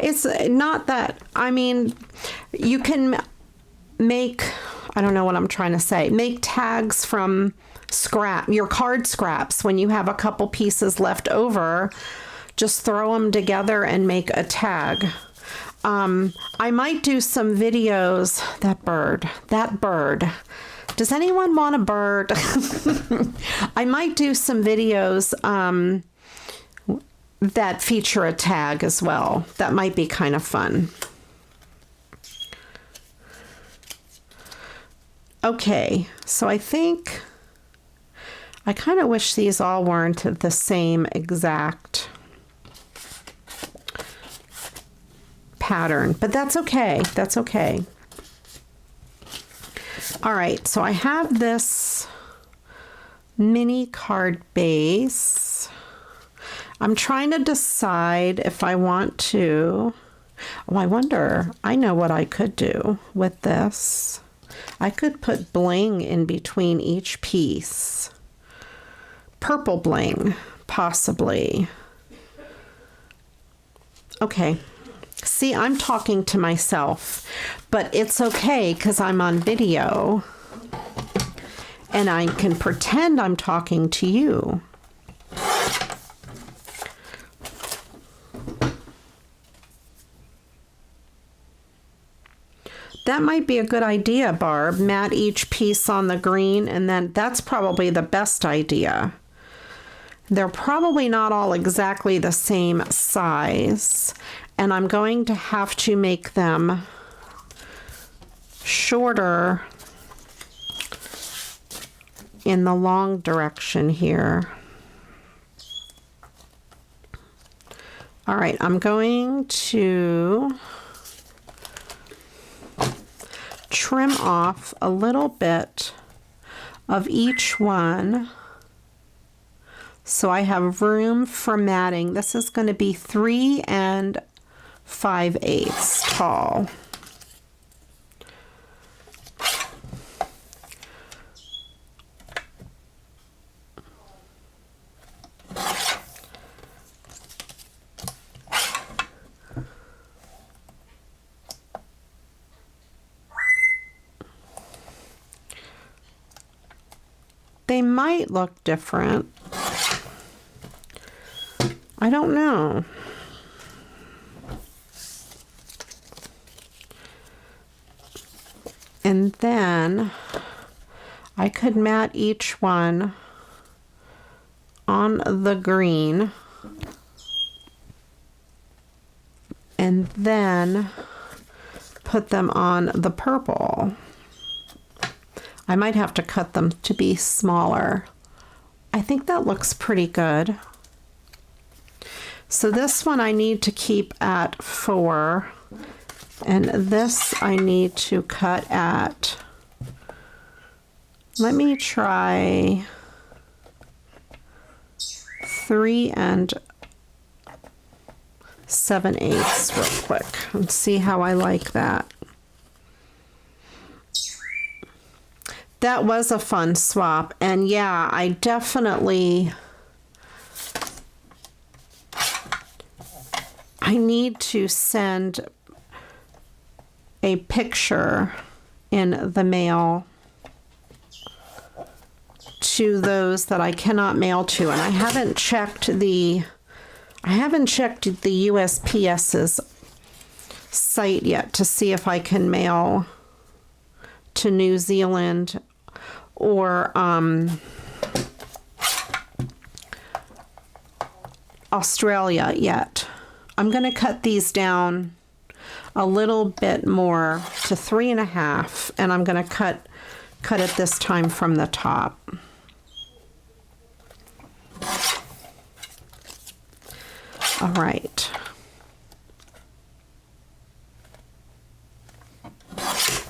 It's not that, I mean, you can make, I don't know what I'm trying to say, make tags from your card scraps. When you have a couple pieces left over, just throw them together and make a tag. I might do some videos. That bird. Does anyone want a bird? I might do some videos that feature a tag as well. That might be kind of fun. Okay, so I think I kind of wish these all weren't the same exact pattern, but that's okay. That's okay. All right, so I have this mini card base. I'm trying to decide if I want to, oh, I wonder, I know what I could do with this. I could put bling in between each piece. Purple bling, possibly. Okay. See, I'm talking to myself, but it's okay because I'm on video and I can pretend I'm talking to you. That might be a good idea, Barb. Mat each piece on the green, and then that's probably the best idea. They're probably not all exactly the same size, and I'm going to have to make them shorter in the long direction here. All right, I'm going to trim off a little bit of each one so I have room for matting. This is going to be 3 5/8 tall. They might look different. I don't know. And then I could mat each one on the green and then put them on the purple. I might have to cut them to be smaller. I think that looks pretty good. So this one I need to keep at 4, and this I need to cut at, let me try 3 7/8 real quick and see how I like that. That was a fun swap, and yeah, I definitely, I need to send a picture in the mail to those that I cannot mail to, and I haven't checked the USPS's site yet to see if I can mail to New Zealand or Australia yet. I'm going to cut these down a little bit more to 3.5, and I'm going to cut it this time from the top. All right.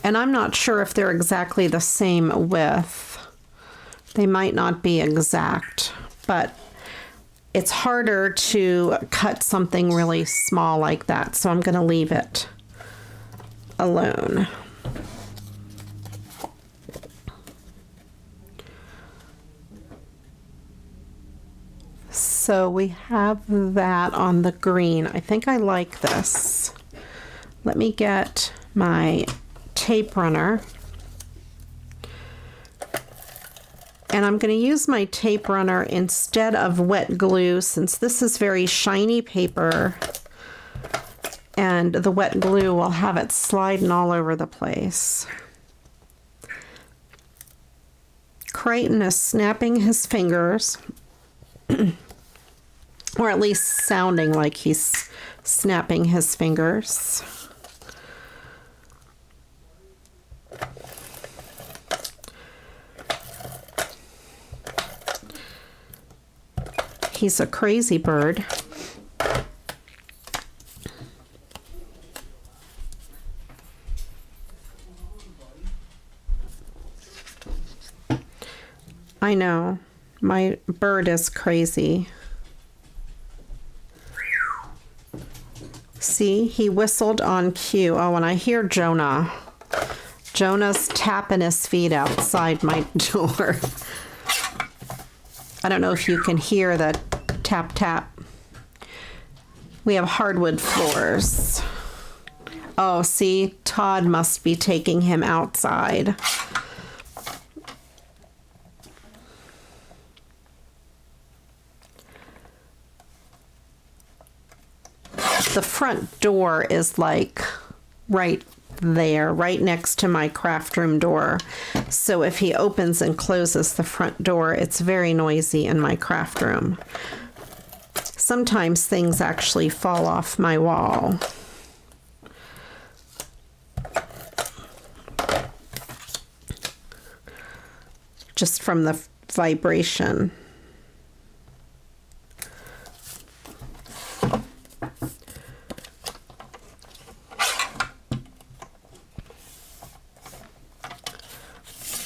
And I'm not sure if they're exactly the same width. They might not be exact, but it's harder to cut something really small like that, so I'm going to leave it alone. So we have that on the green. I think I like this. Let me get my tape runner. And I'm going to use my tape runner instead of wet glue, since this is very shiny paper and the wet glue will have it sliding all over the place. Crichton is snapping his fingers, or at least sounding like he's snapping his fingers. He's a crazy bird. I know, my bird is crazy. See, he whistled on cue. Oh, and I hear Jonah. Jonah's tapping his feet outside my door. I don't know if you can hear the tap tap. We have hardwood floors. Oh, see, Todd must be taking him outside. The front door is like right there, right next to my craft room door. So if he opens and closes the front door, it's very noisy in my craft room. Sometimes things actually fall off my wall. Just from the vibration.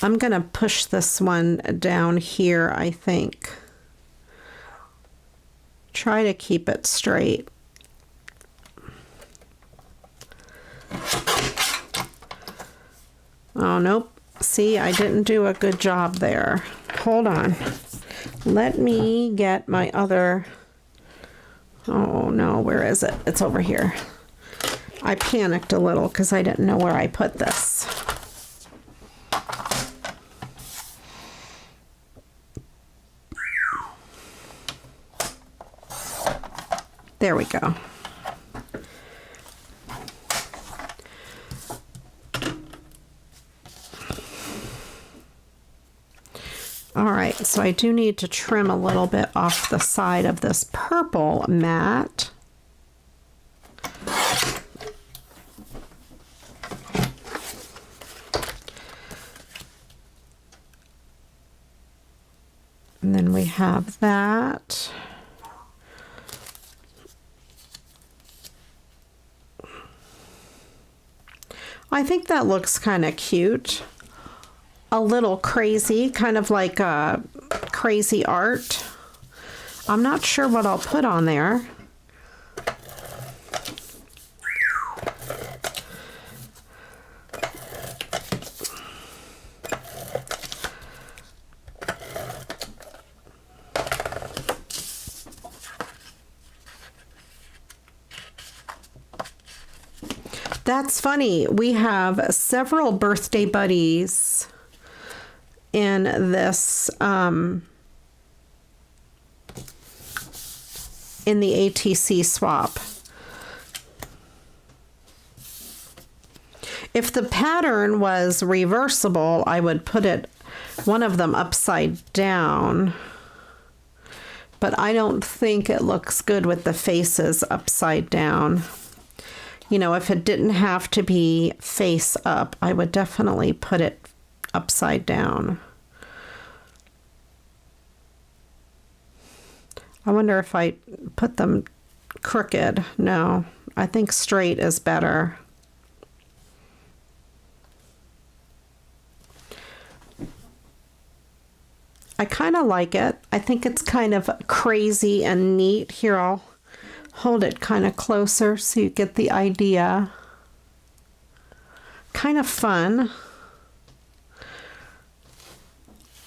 I'm going to push this one down here, I think. Try to keep it straight. Oh, nope. See, I didn't do a good job there. Hold on. Let me get my other... Oh, no, where is it? It's over here. I panicked a little because I didn't know where I put this. There we go. All right, so I do need to trim a little bit off the side of this purple mat. And then we have that. I think that looks kind of cute. A little crazy, kind of like a crazy art. I'm not sure what I'll put on there. That's funny. We have several birthday buddies in this, in the ATC swap. If the pattern was reversible, I would put it, one of them upside down. But I don't think it looks good with the faces upside down. You know, if it didn't have to be face up, I would definitely put it upside down. I wonder if I put them crooked. No, I think straight is better. I kind of like it. I think it's kind of crazy and neat. Here, I'll hold it kind of closer so you get the idea. Kind of fun.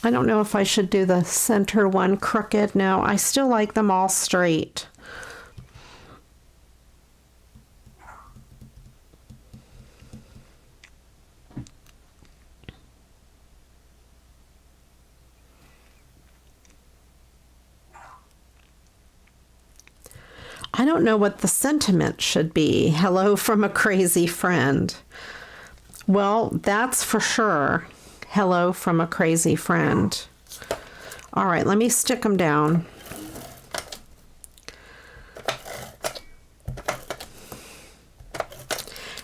I don't know if I should do the center one crooked. No, I still like them all straight. I don't know what the sentiment should be. Hello from a crazy friend. Well, that's for sure. Hello from a crazy friend. All right, let me stick them down.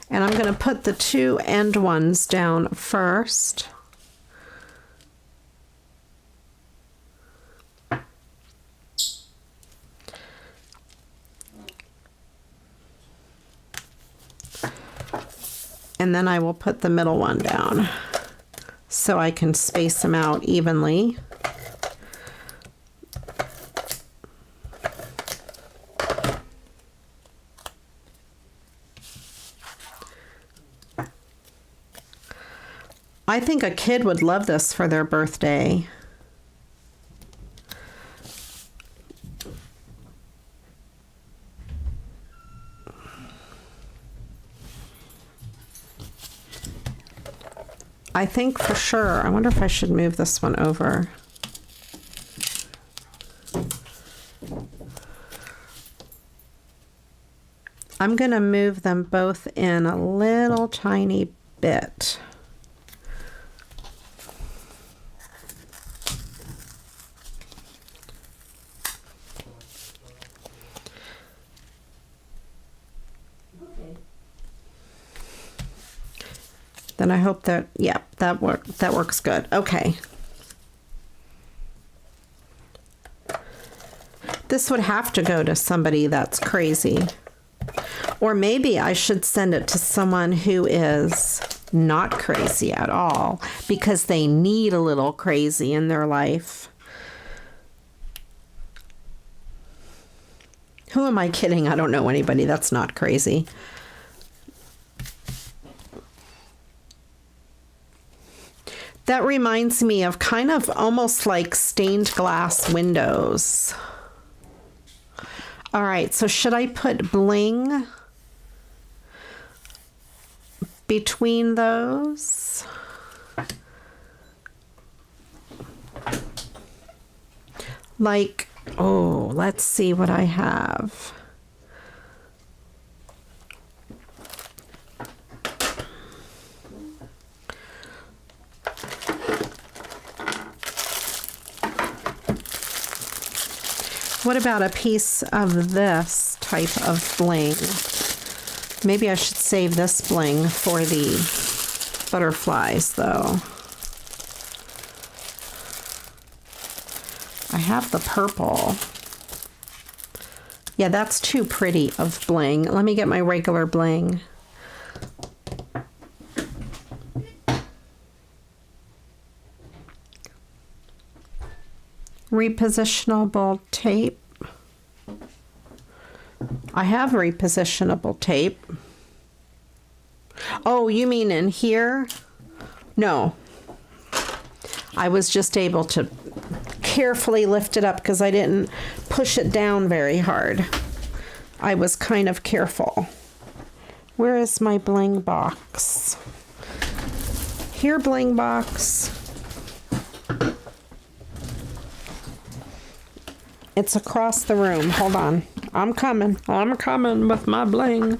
And I'm going to put the two end ones down first. And then I will put the middle one down so I can space them out evenly. I think a kid would love this for their birthday. I think for sure. I wonder if I should move this one over. I'm going to move them both in a little tiny bit. Then I hope that, yeah, that works good. Okay. This would have to go to somebody that's crazy. Or maybe I should send it to someone who is not crazy at all because they need a little crazy in their life. Who am I kidding? I don't know anybody that's not crazy. That reminds me of kind of almost like stained glass windows. All right, so should I put bling between those? Like, oh, let's see what I have. What about a piece of this type of bling? Maybe I should save this bling for the butterflies, though. I have the purple. Yeah, that's too pretty of bling. Let me get my regular bling. Repositionable tape. I have repositionable tape. Oh, you mean in here? No. I was just able to carefully lift it up because I didn't push it down very hard. I was kind of careful. Where is my bling box? Here, bling box. It's across the room. Hold on. I'm coming. I'm coming with my bling.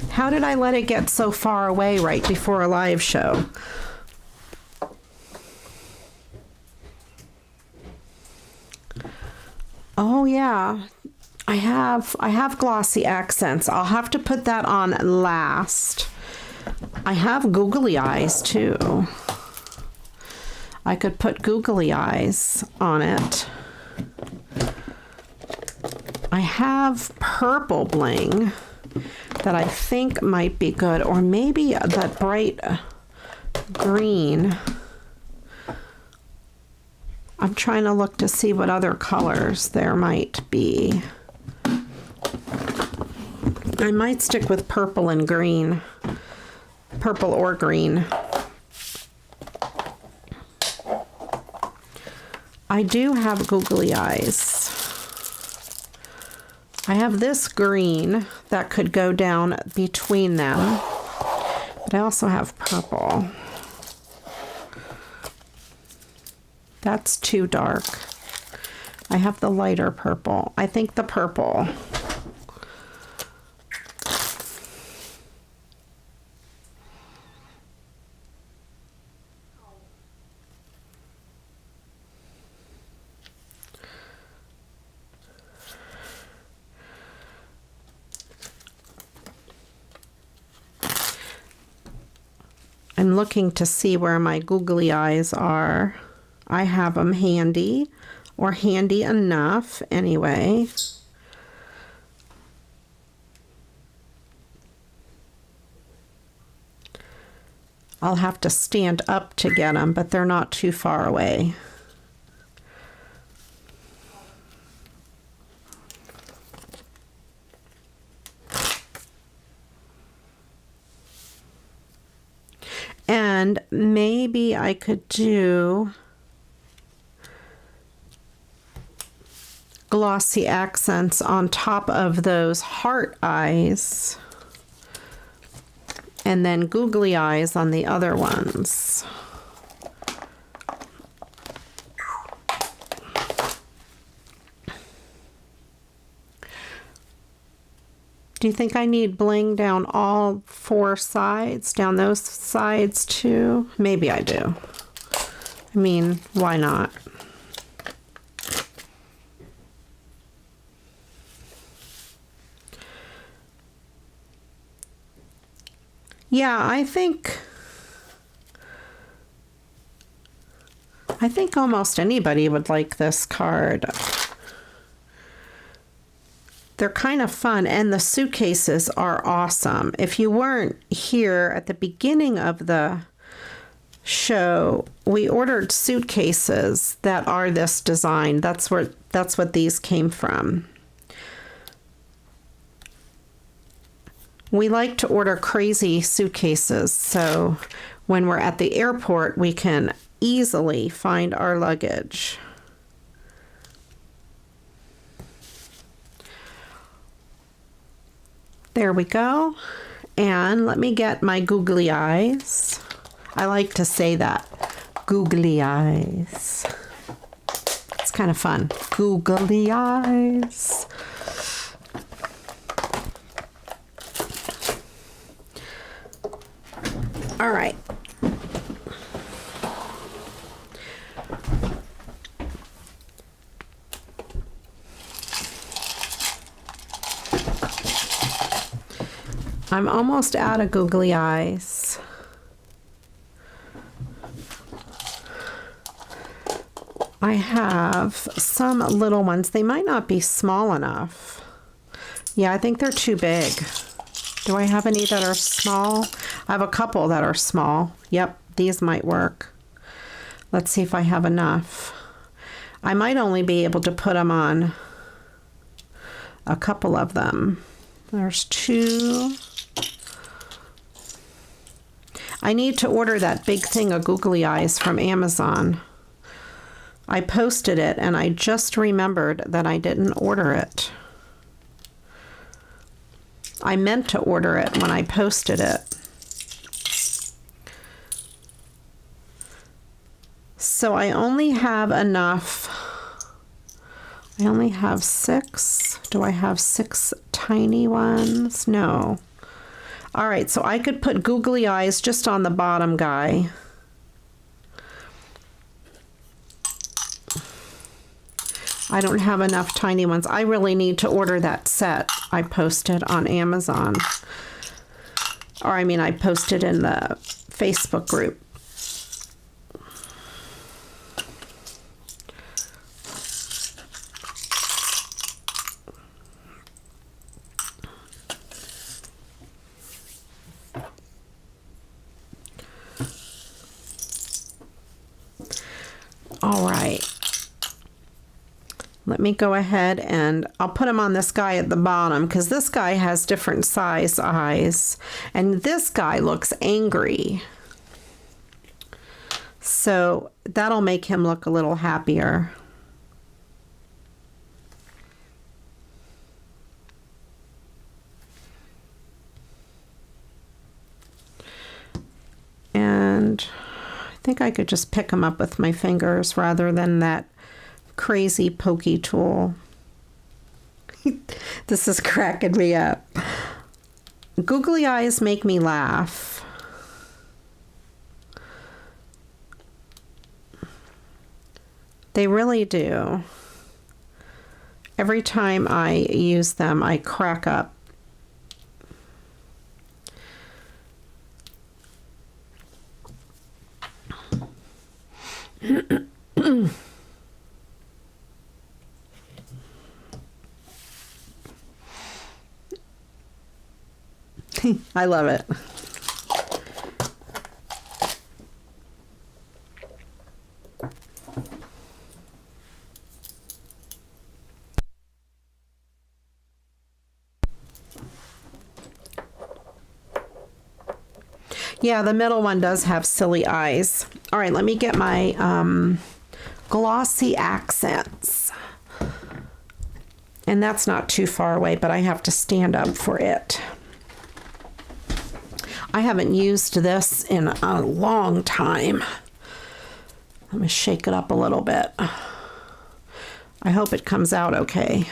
How did I let it get so far away right before a live show? Oh yeah. I have Glossy Accents. I'll have to put that on last. I have googly eyes too. I could put googly eyes on it. I have purple bling that I think might be good, or maybe that bright green. I'm trying to look to see what other colors there might be. I might stick with purple and green. Purple or green. I do have googly eyes. I have this green that could go down between them, but I also have purple. That's too dark. I have the lighter purple. I think the purple. I'm looking to see where my googly eyes are. I have them handy, or handy enough anyway. I'll have to stand up to get them, but they're not too far away. And maybe I could do Glossy Accents on top of those heart eyes, and then googly eyes on the other ones. Do you think I need bling down all four sides, down those sides too? Maybe I do. I mean, why not? Yeah, I think almost anybody would like this card. They're kind of fun, and the suitcases are awesome. If you weren't here at the beginning of the show, we ordered suitcases that are this design. That's what these came from. We like to order crazy suitcases, so when we're at the airport, we can easily find our luggage. There we go. And let me get my googly eyes. I like to say that. Googly eyes. It's kind of fun. Googly eyes. All right. I'm almost out of googly eyes. I have some little ones. They might not be small enough. Yeah, I think they're too big. Do I have any that are small? I have a couple that are small. Yep, these might work. Let's see if I have enough. I might only be able to put them on a couple of them. There's two. I need to order that big thing of googly eyes from Amazon. I posted it and I just remembered that I didn't order it. I meant to order it when I posted it. So I only have enough. I only have 6. Do I have 6 tiny ones? No. All right, so I could put googly eyes just on the bottom guy. I don't have enough tiny ones. I really need to order that set I posted on Amazon. Or I mean, I posted in the Facebook group. All right. Let me go ahead and I'll put them on this guy at the bottom because this guy has different size eyes and this guy looks angry. So that'll make him look a little happier. And I think I could just pick them up with my fingers rather than that crazy pokey tool. This is cracking me up. Googly eyes make me laugh. They really do. Every time I use them, I crack up. I love it. Yeah, the middle one does have silly eyes. All right, let me get my Glossy Accents. And that's not too far away, but I have to stand up for it. I haven't used this in a long time. Let me shake it up a little bit. I hope it comes out okay.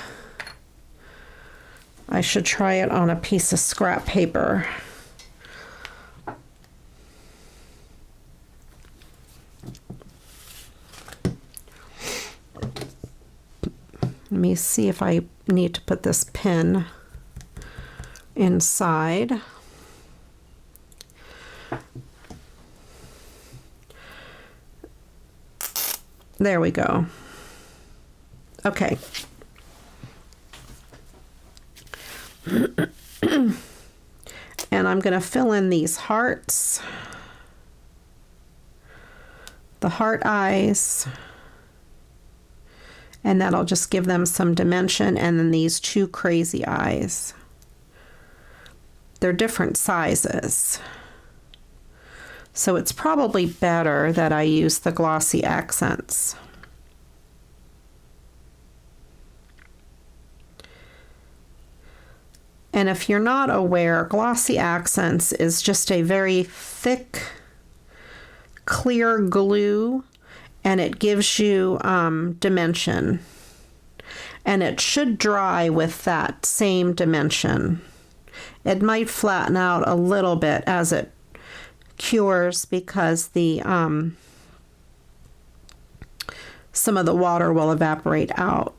I should try it on a piece of scrap paper. Let me see if I need to put this pin inside. There we go. Okay. And I'm going to fill in these hearts, the heart eyes, and that'll just give them some dimension, and then these two crazy eyes. They're different sizes. So it's probably better that I use the Glossy Accents. And if you're not aware, Glossy Accents is just a very thick, clear glue, and it gives you dimension. And it should dry with that same dimension. It might flatten out a little bit as it cures because the some of the water will evaporate out.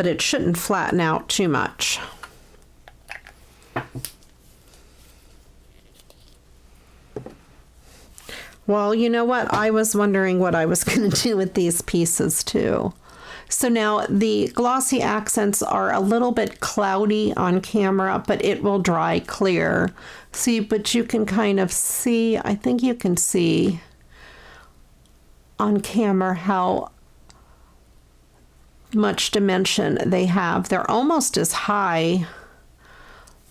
but it shouldn't flatten out too much. Well, you know what? I was wondering what I was going to do with these pieces too. So now the glossy accents are a little bit cloudy on camera, but it will dry clear. See, but you can kind of see, I think you can see on camera how much dimension they have. They're almost as high,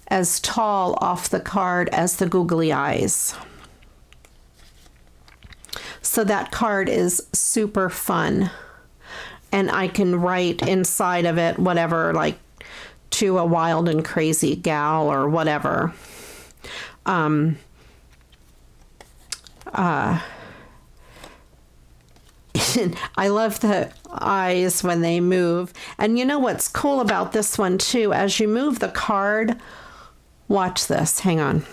as tall off the card as the googly eyes. So that card is super fun. And I can write inside of it whatever, like, to a wild and crazy gal or whatever. I love the eyes when they move. And you know what's cool about this one too? As you move the card, watch this, hang on.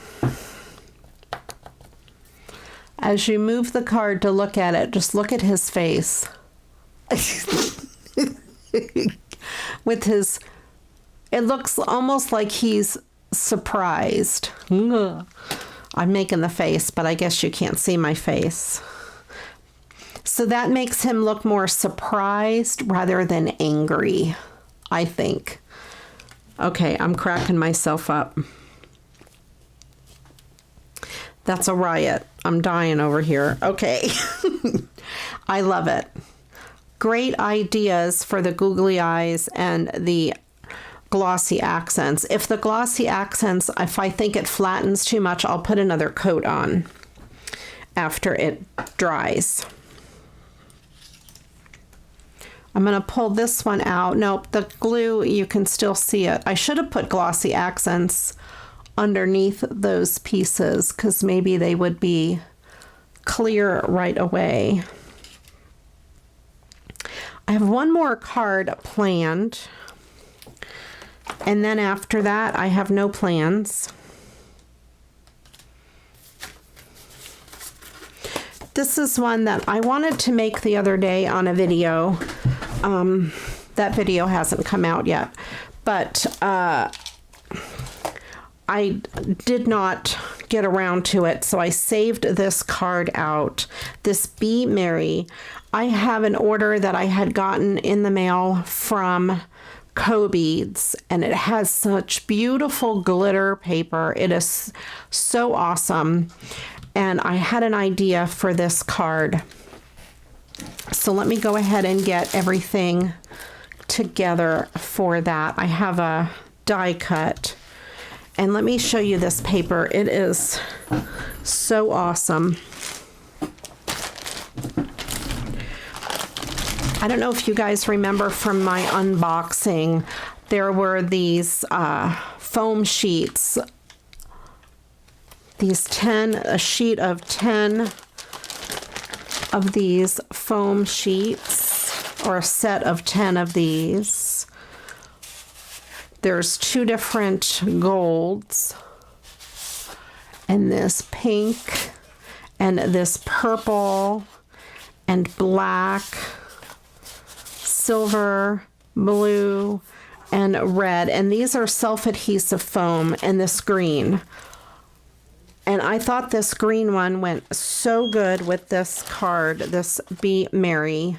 As you move the card to look at it, just look at his face. With his, it looks almost like he's surprised. I'm making the face, but I guess you can't see my face. So that makes him look more surprised rather than angry, I think. Okay, I'm cracking myself up. That's a riot. I'm dying over here. Okay. I love it. Great ideas for the googly eyes and the glossy accents. If the glossy accents, if I think it flattens too much, I'll put another coat on after it dries. I'm going to pull this one out. Nope, the glue, you can still see it. I should have put glossy accents underneath those pieces because maybe they would be clear right away. I have one more card planned, and then after that I have no plans. This is one that I wanted to make the other day on a video. That video hasn't come out yet, but I did not get around to it, so I saved this card out. This Be Merry. I have an order that I had gotten in the mail from Co-Beads, and it has such beautiful glitter paper. It is so awesome, and I had an idea for this card. So let me go ahead and get everything together for that. I have a die cut. And let me show you this paper. It is so awesome. I don't know if you guys remember from my unboxing, there were these foam sheets. A sheet of 10 of these foam sheets, or a set of 10 of these. There's two different golds, and this pink, and this purple, and black, silver, blue, and red. And these are self-adhesive foam, and this green. And I thought this green one went so good with this card, this Be Merry.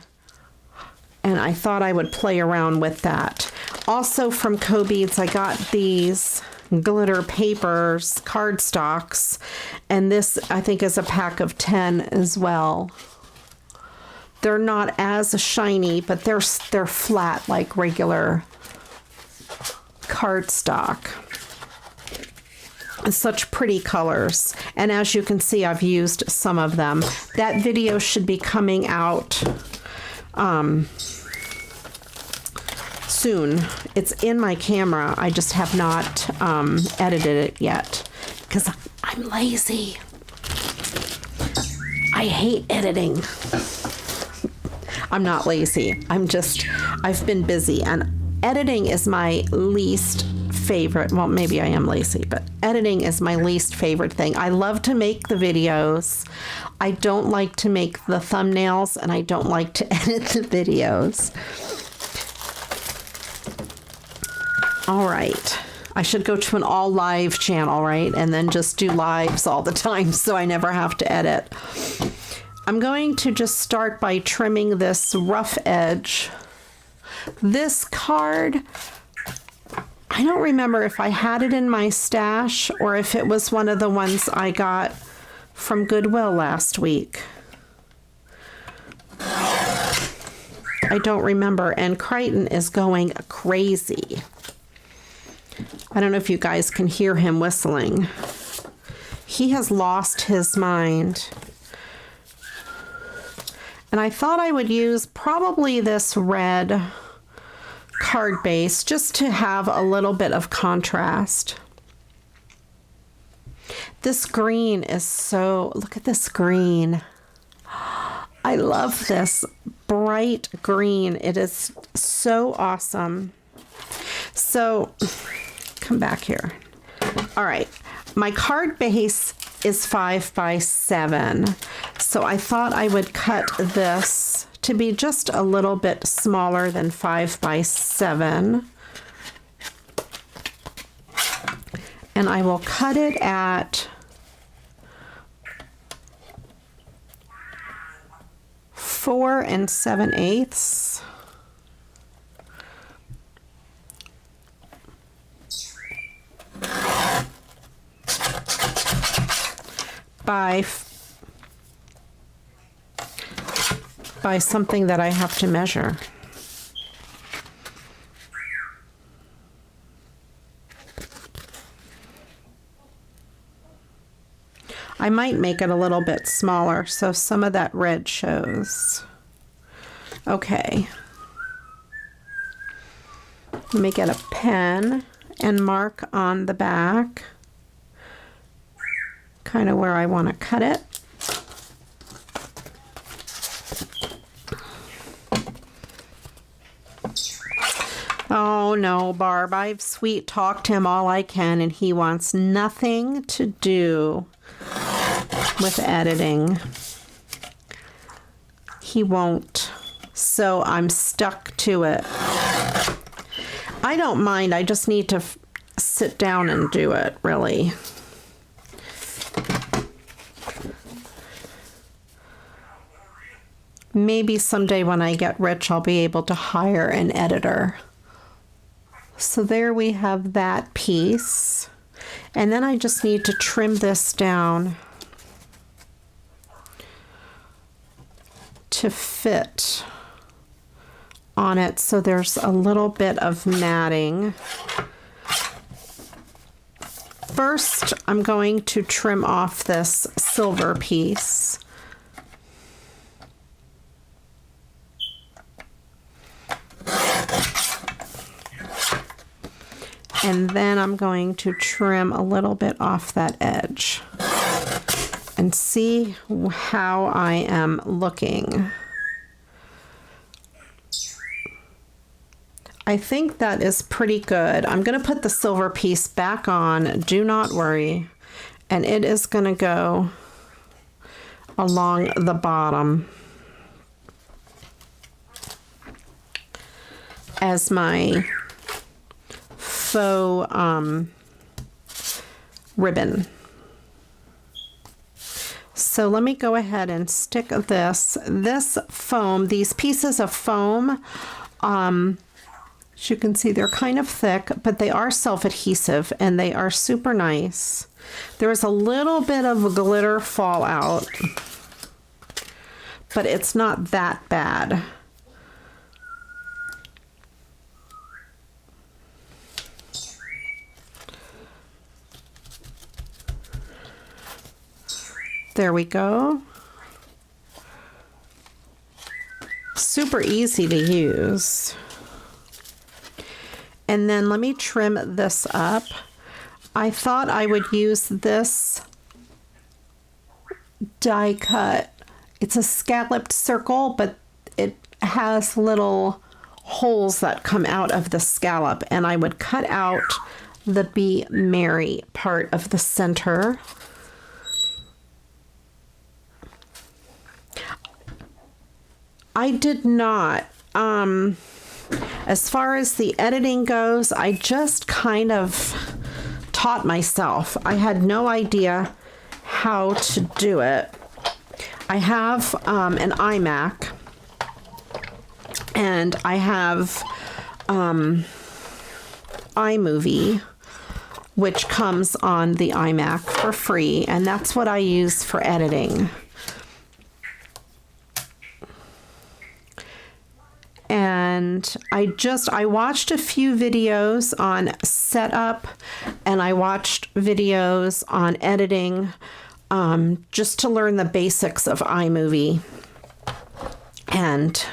And I thought I would play around with that. Also from Co-Beads, I got these glitter papers, Cardstocks, and this I think is a pack of 10 as well. They're not as shiny, but they're flat like regular cardstock. Such pretty colors, and as you can see, I've used some of them. That video should be coming out soon. It's in my camera. I just have not edited it yet because I'm lazy. I hate editing. I'm not lazy. I've been busy, and editing is my least favorite. Well, maybe I am lazy, but editing is my least favorite thing. I love to make the videos. I don't like to make the thumbnails, and I don't like to edit the videos. All right. I should go to an all live channel, right? And then just do lives all the time so I never have to edit. I'm going to just start by trimming this rough edge. This card, I don't remember if I had it in my stash or if it was one of the ones I got from Goodwill last week. I don't remember. And Crichton is going crazy. I don't know if you guys can hear him whistling. He has lost his mind. And I thought I would use probably this red card base just to have a little bit of contrast. This green is so, look at this green. I love this bright green. It is so awesome. So, come back here. All right, my card base is 5 by 7. So I thought I would cut this to be just a little bit smaller than 5 by 7. And I will cut it at 4 7/8. By something that I have to measure. I might make it a little bit smaller so some of that red shows. Okay. Let me get a pen and mark on the back, kind of where I want to cut it. Oh no, Barb, I've sweet talked him all I can and he wants nothing to do with editing. He won't. So I'm stuck to it. I don't mind. I just need to sit down and do it, really. Maybe someday when I get rich, I'll be able to hire an editor. So there we have that piece. And then I just need to trim this down to fit on it so there's a little bit of matting. First, I'm going to trim off this silver piece. And then I'm going to trim a little bit off that edge and see how I am looking. I think that is pretty good. I'm going to put the silver piece back on, do not worry, and it is going to go along the bottom as my faux ribbon. So let me go ahead and stick this foam, these pieces of foam, as you can see, they're kind of thick, but they are self-adhesive and they are super nice. There's a little bit of glitter fallout, but it's not that bad. There we go. Super easy to use. And then let me trim this up. I thought I would use this die cut. It's a scalloped circle, but it has little holes that come out of the scallop, and I would cut out the Be Merry part of the center. I did not As far as the editing goes, I just kind of taught myself. I had no idea how to do it. I have an iMac, and I have iMovie, which comes on the iMac for free, and that's what I use for editing. And I watched a few videos on setup, and I watched videos on editing, just to learn the basics of iMovie. And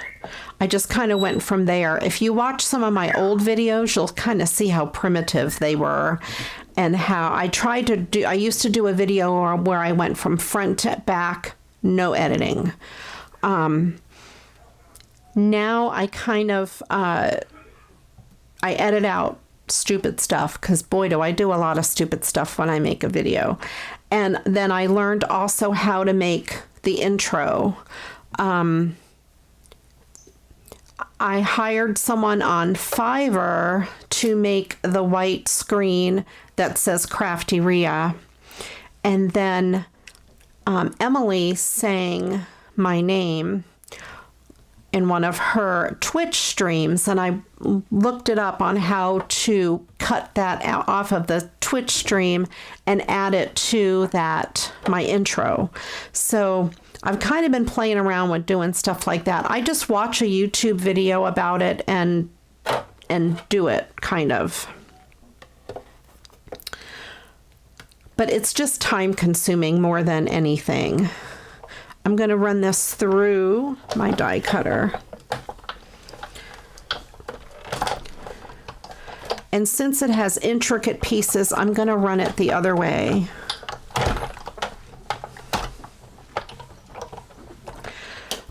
I just kind of went from there. If you watch some of my old videos, you'll kind of see how primitive they were, and how I used to do a video where I went from front to back, no editing. Now I kind of, I edit out stupid stuff, because boy, do I do a lot of stupid stuff when I make a video. And then I learned also how to make the intro. I hired someone on Fiverr to make the white screen that says CraftyRia. And then Emily sang my name in one of her Twitch streams, and I looked it up on how to cut that out off of the Twitch stream and add it to my intro. So I've kind of been playing around with doing stuff like that. I just watch a YouTube video about it and do it, kind of. But it's just time consuming more than anything. I'm going to run this through my die cutter. And since it has intricate pieces, I'm going to run it the other way.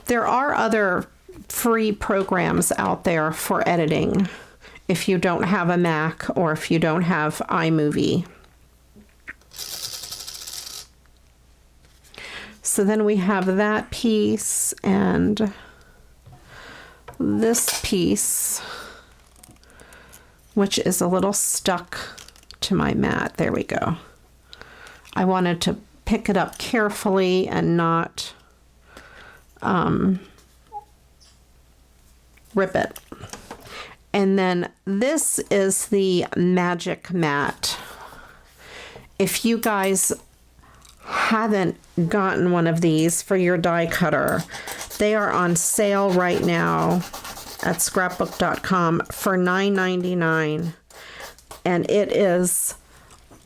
There are other free programs out there for editing if you don't have a Mac or if you don't have iMovie. So then we have that piece and this piece, which is a little stuck to my mat. There we go. I wanted to pick it up carefully and not rip it. And then this is the magic mat. If you guys haven't gotten one of these for your die cutter, they are on sale right now at scrapbook.com for $9.99, and it is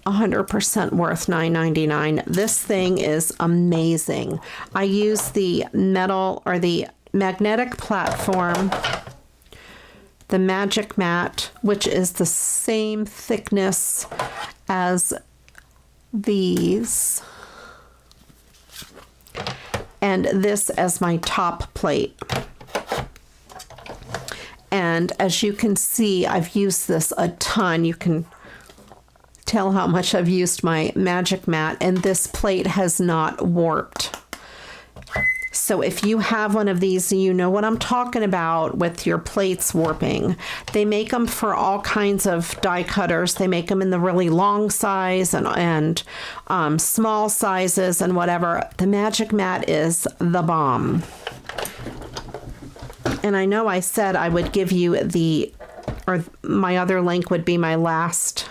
100% worth $9.99. This thing is amazing. I use the metal or the magnetic platform, the magic mat, which is the same thickness as these, and this as my top plate. And as you can see, I've used this a ton. You can tell how much I've used my magic mat, and this plate has not warped. So if you have one of these, you know what I'm talking about with your plates warping. They make them for all kinds of die cutters. They make them in the really long size and small sizes and whatever. The magic mat is the bomb. And I know I said I would give you my other link would be my last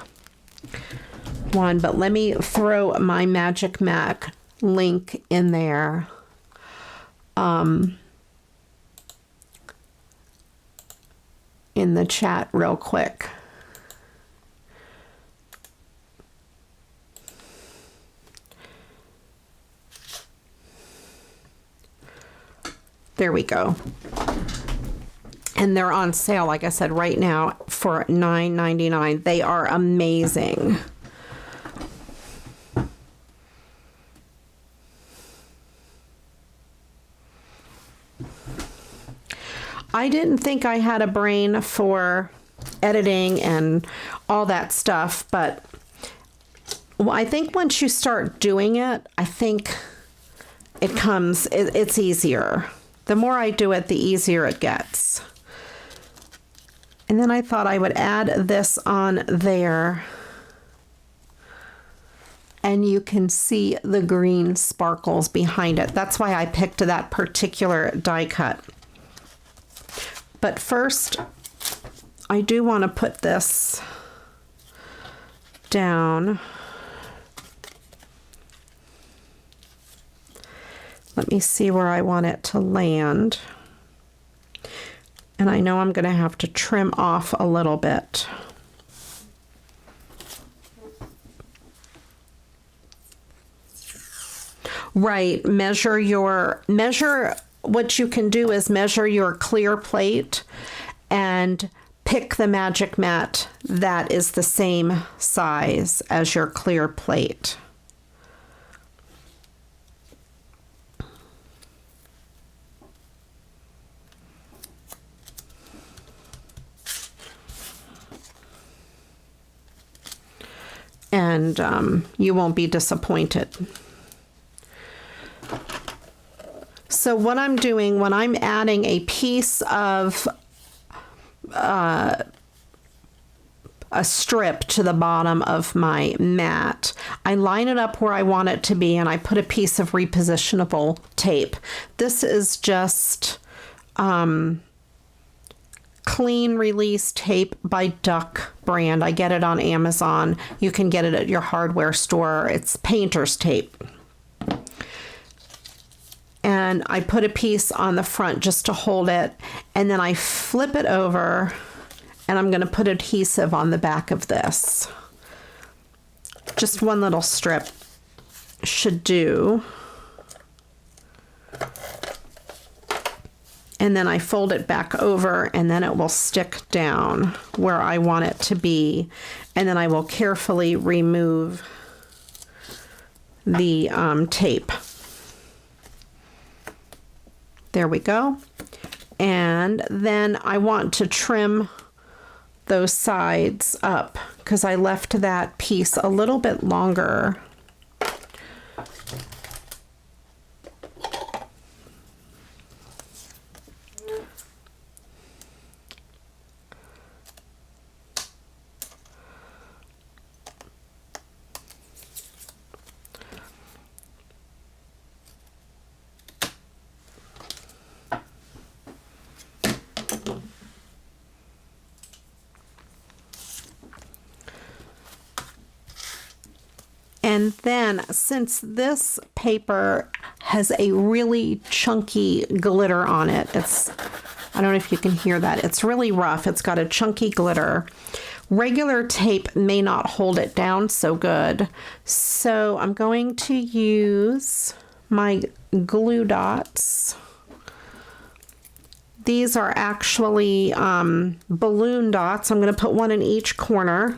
one, but let me throw my magic mat link in there. In the chat real quick. There we go. And they're on sale, like I said, right now for $9.99. They are amazing. I didn't think I had a brain for editing and all that stuff, but I think once you start doing it, I think it's easier. The more I do it, the easier it gets. And then I thought I would add this on there. And you can see the green sparkles behind it. That's why I picked that particular die cut. But first, I do want to put this down. Let me see where I want it to land. And I know I'm going to have to trim off a little bit. Right, what you can do is measure your clear plate and pick the magic mat that is the same size as your clear plate. And you won't be disappointed. So what I'm doing when I'm adding a piece of a strip to the bottom of my mat, I line it up where I want it to be, and I put a piece of repositionable tape. This is just clean release tape by Duck brand. I get it on Amazon. You can get it at your hardware store. It's painter's tape. And I put a piece on the front just to hold it, and then I flip it over, and I'm going to put adhesive on the back of this. Just one little strip should do. And then I fold it back over, and then it will stick down where I want it to be. And then I will carefully remove the tape. There we go. And then I want to trim those sides up because I left that piece a little bit longer. And then, since this paper has a really chunky glitter on it, I don't know if you can hear that, it's really rough, it's got a chunky glitter. Regular tape may not hold it down so good, so I'm going to use my glue dots. These are actually balloon dots. I'm going to put one in each corner.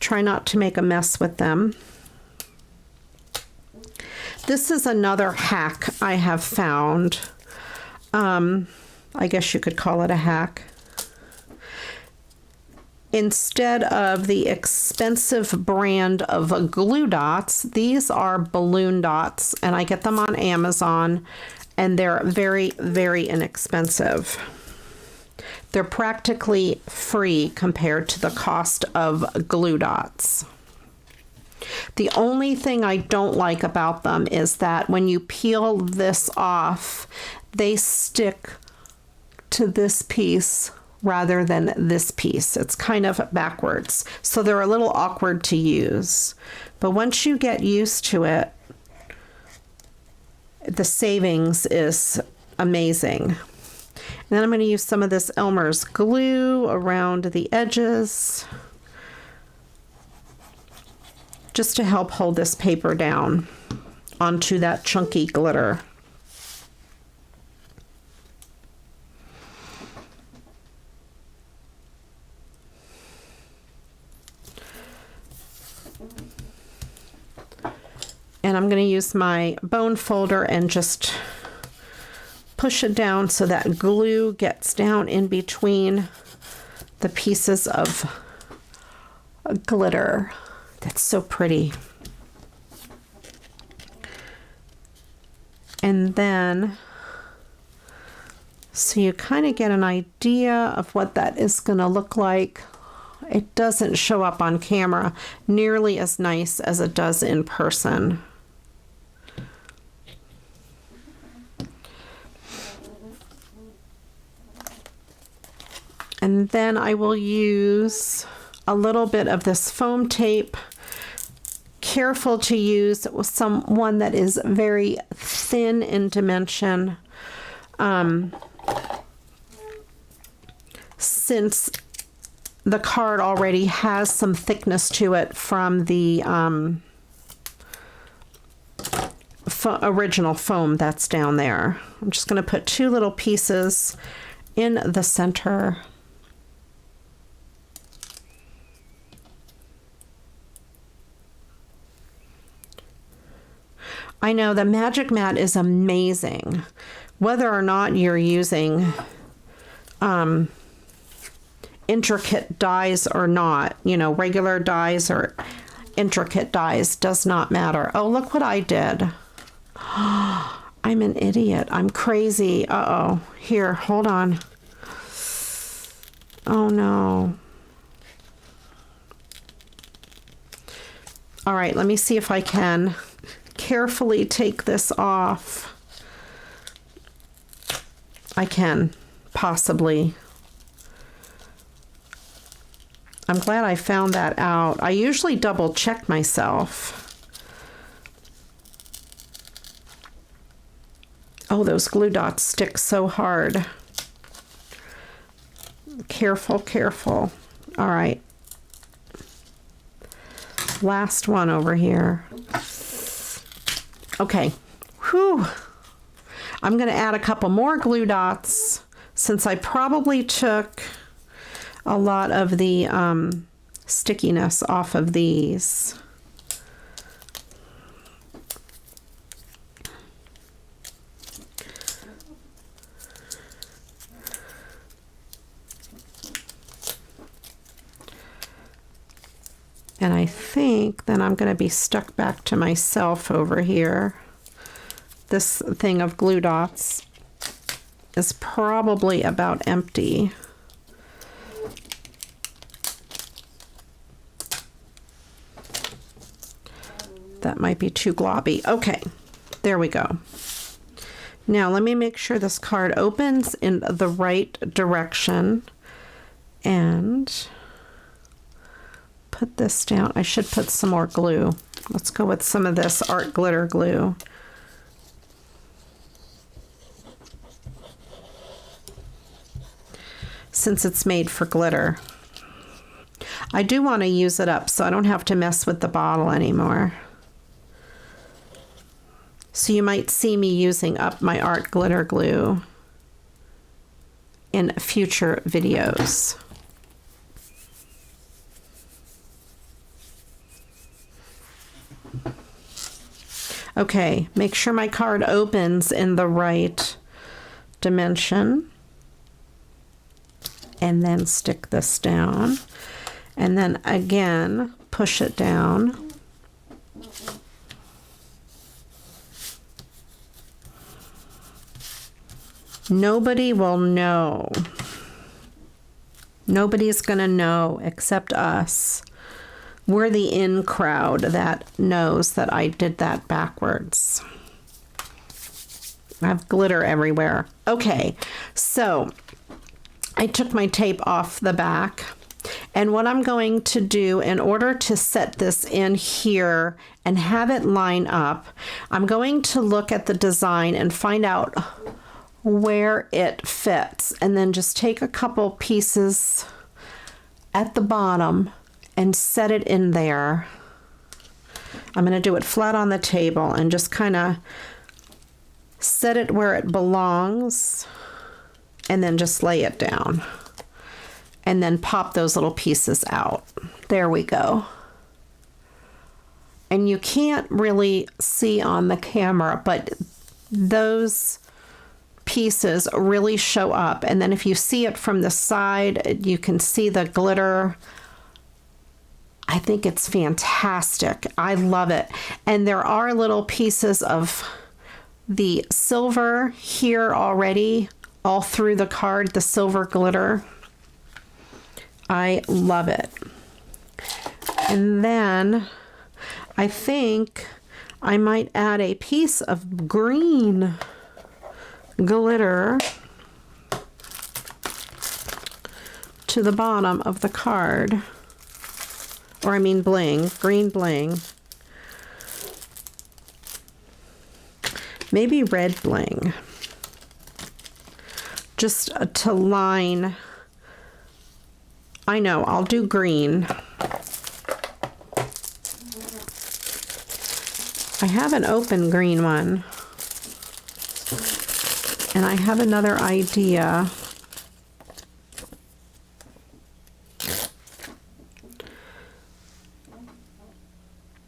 Try not to make a mess with them. This is another hack I have found. I guess you could call it a hack. Instead of the expensive brand of glue dots, these are balloon dots, and I get them on Amazon, and they're very, very inexpensive. They're practically free compared to the cost of glue dots. The only thing I don't like about them is that when you peel this off, they stick to this piece rather than this piece. It's kind of backwards. So they're a little awkward to use. But once you get used to it, the savings is amazing. And then I'm going to use some of this Elmer's glue around the edges just to help hold this paper down onto that chunky glitter. And I'm going to use my bone folder and just push it down so that glue gets down in between the pieces of glitter. That's so pretty. And then So you kind of get an idea of what that is going to look like. It doesn't show up on camera nearly as nice as it does in person. And then I will use a little bit of this foam tape. Careful to use one that is very thin in dimension. Since the card already has some thickness to it from the original foam that's down there. I'm just going to put 2 little pieces in the center. I know the Magic Mat is amazing. Whether or not you're using intricate dies or not, you know, regular dies or intricate dies, does not matter. Oh, look what I did. I'm an idiot. I'm crazy. Uh-oh. Here, hold on. Oh, no. All right, let me see if I can carefully take this off. I can, possibly. I'm glad I found that out. I usually double check myself. Oh, those glue dots stick so hard. Careful, careful. All right. Last one over here. Okay. Whew. I'm going to add a couple more glue dots since I probably took a lot of the stickiness off of these. And I think then I'm going to be stuck back to myself over here. This thing of glue dots is probably about empty. That might be too globby. Okay, there we go. Now let me make sure this card opens in the right direction and put this down. I should put some more glue. Let's go with some of this art glitter glue. Since it's made for glitter. I do want to use it up so I don't have to mess with the bottle anymore. So you might see me using up my art glitter glue in future videos. Okay, make sure my card opens in the right dimension. And then stick this down. And then again, push it down. Nobody will know. Nobody's gonna know except us. We're the in crowd that knows that I did that backwards. I have glitter everywhere. Okay, so I took my tape off the back. And what I'm going to do in order to set this in here and have it line up, I'm going to look at the design and find out where it fits, and then just take a couple pieces at the bottom and set it in there. I'm going to do it flat on the table and just kind of set it where it belongs and then just lay it down and then pop those little pieces out. There we go. And you can't really see on the camera, but those pieces really show up. And then if you see it from the side, you can see the glitter. I think it's fantastic. I love it. And there are little pieces of the silver here already all through the card, the silver glitter. I love it. And then I think I might add a piece of green glitter to the bottom of the card. Or I mean bling, green bling. Maybe red bling. Just to line. I know, I'll do green. I have an open green one. And I have another idea.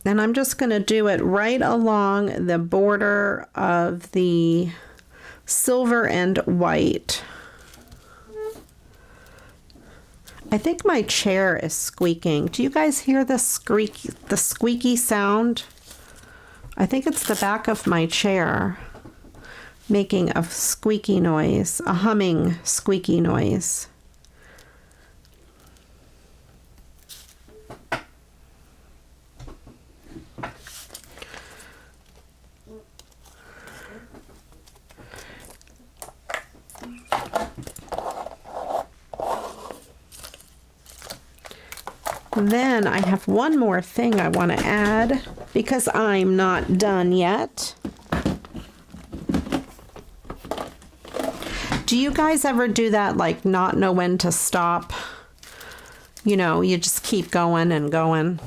And I'm just going to do it right along the border of the silver and white. I think my chair is squeaking. Do you guys hear the squeaky sound? I think it's the back of my chair making a squeaky noise, a humming squeaky noise. Then I have one more thing I want to add because I'm not done yet. Do you guys ever do that, like not know when to stop? You know, you just keep going and going.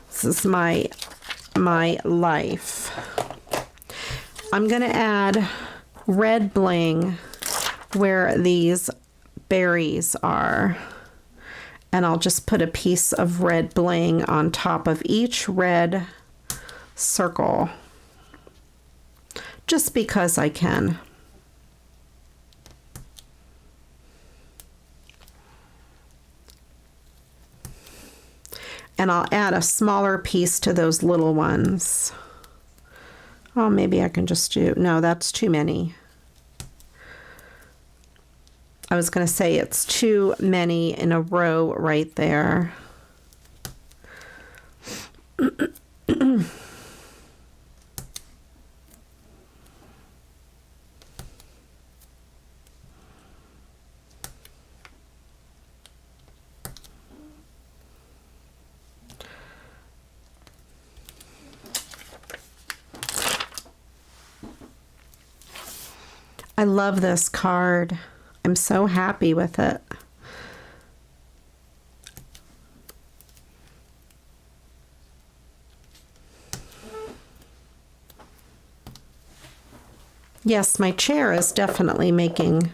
This is my life. I'm going to add red bling where these berries are. And I'll just put a piece of red bling on top of each red circle, just because I can. And I'll add a smaller piece to those little ones. Oh, maybe I can just do, no, that's too many. I was going to say it's too many in a row right there. I love this card. I'm so happy with it. Yes, my chair is definitely making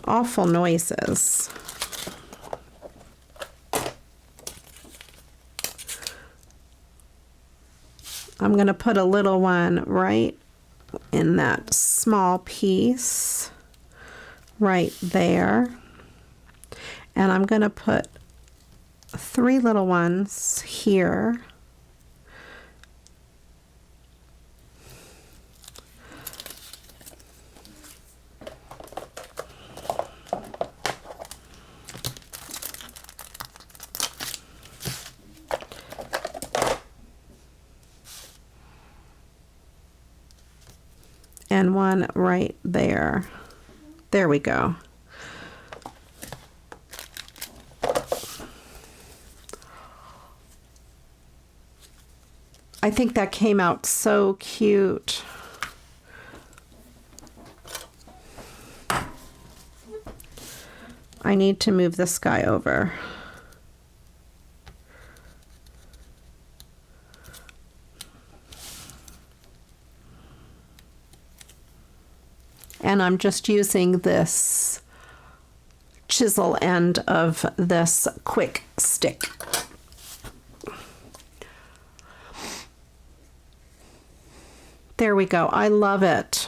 awful noises. I'm going to put a little one right in that small piece. Right there. And I'm going to put 3 little ones here. And one right there. There we go. I think that came out so cute. I need to move this guy over. And I'm just using this chisel end of this quick stick. There we go. I love it.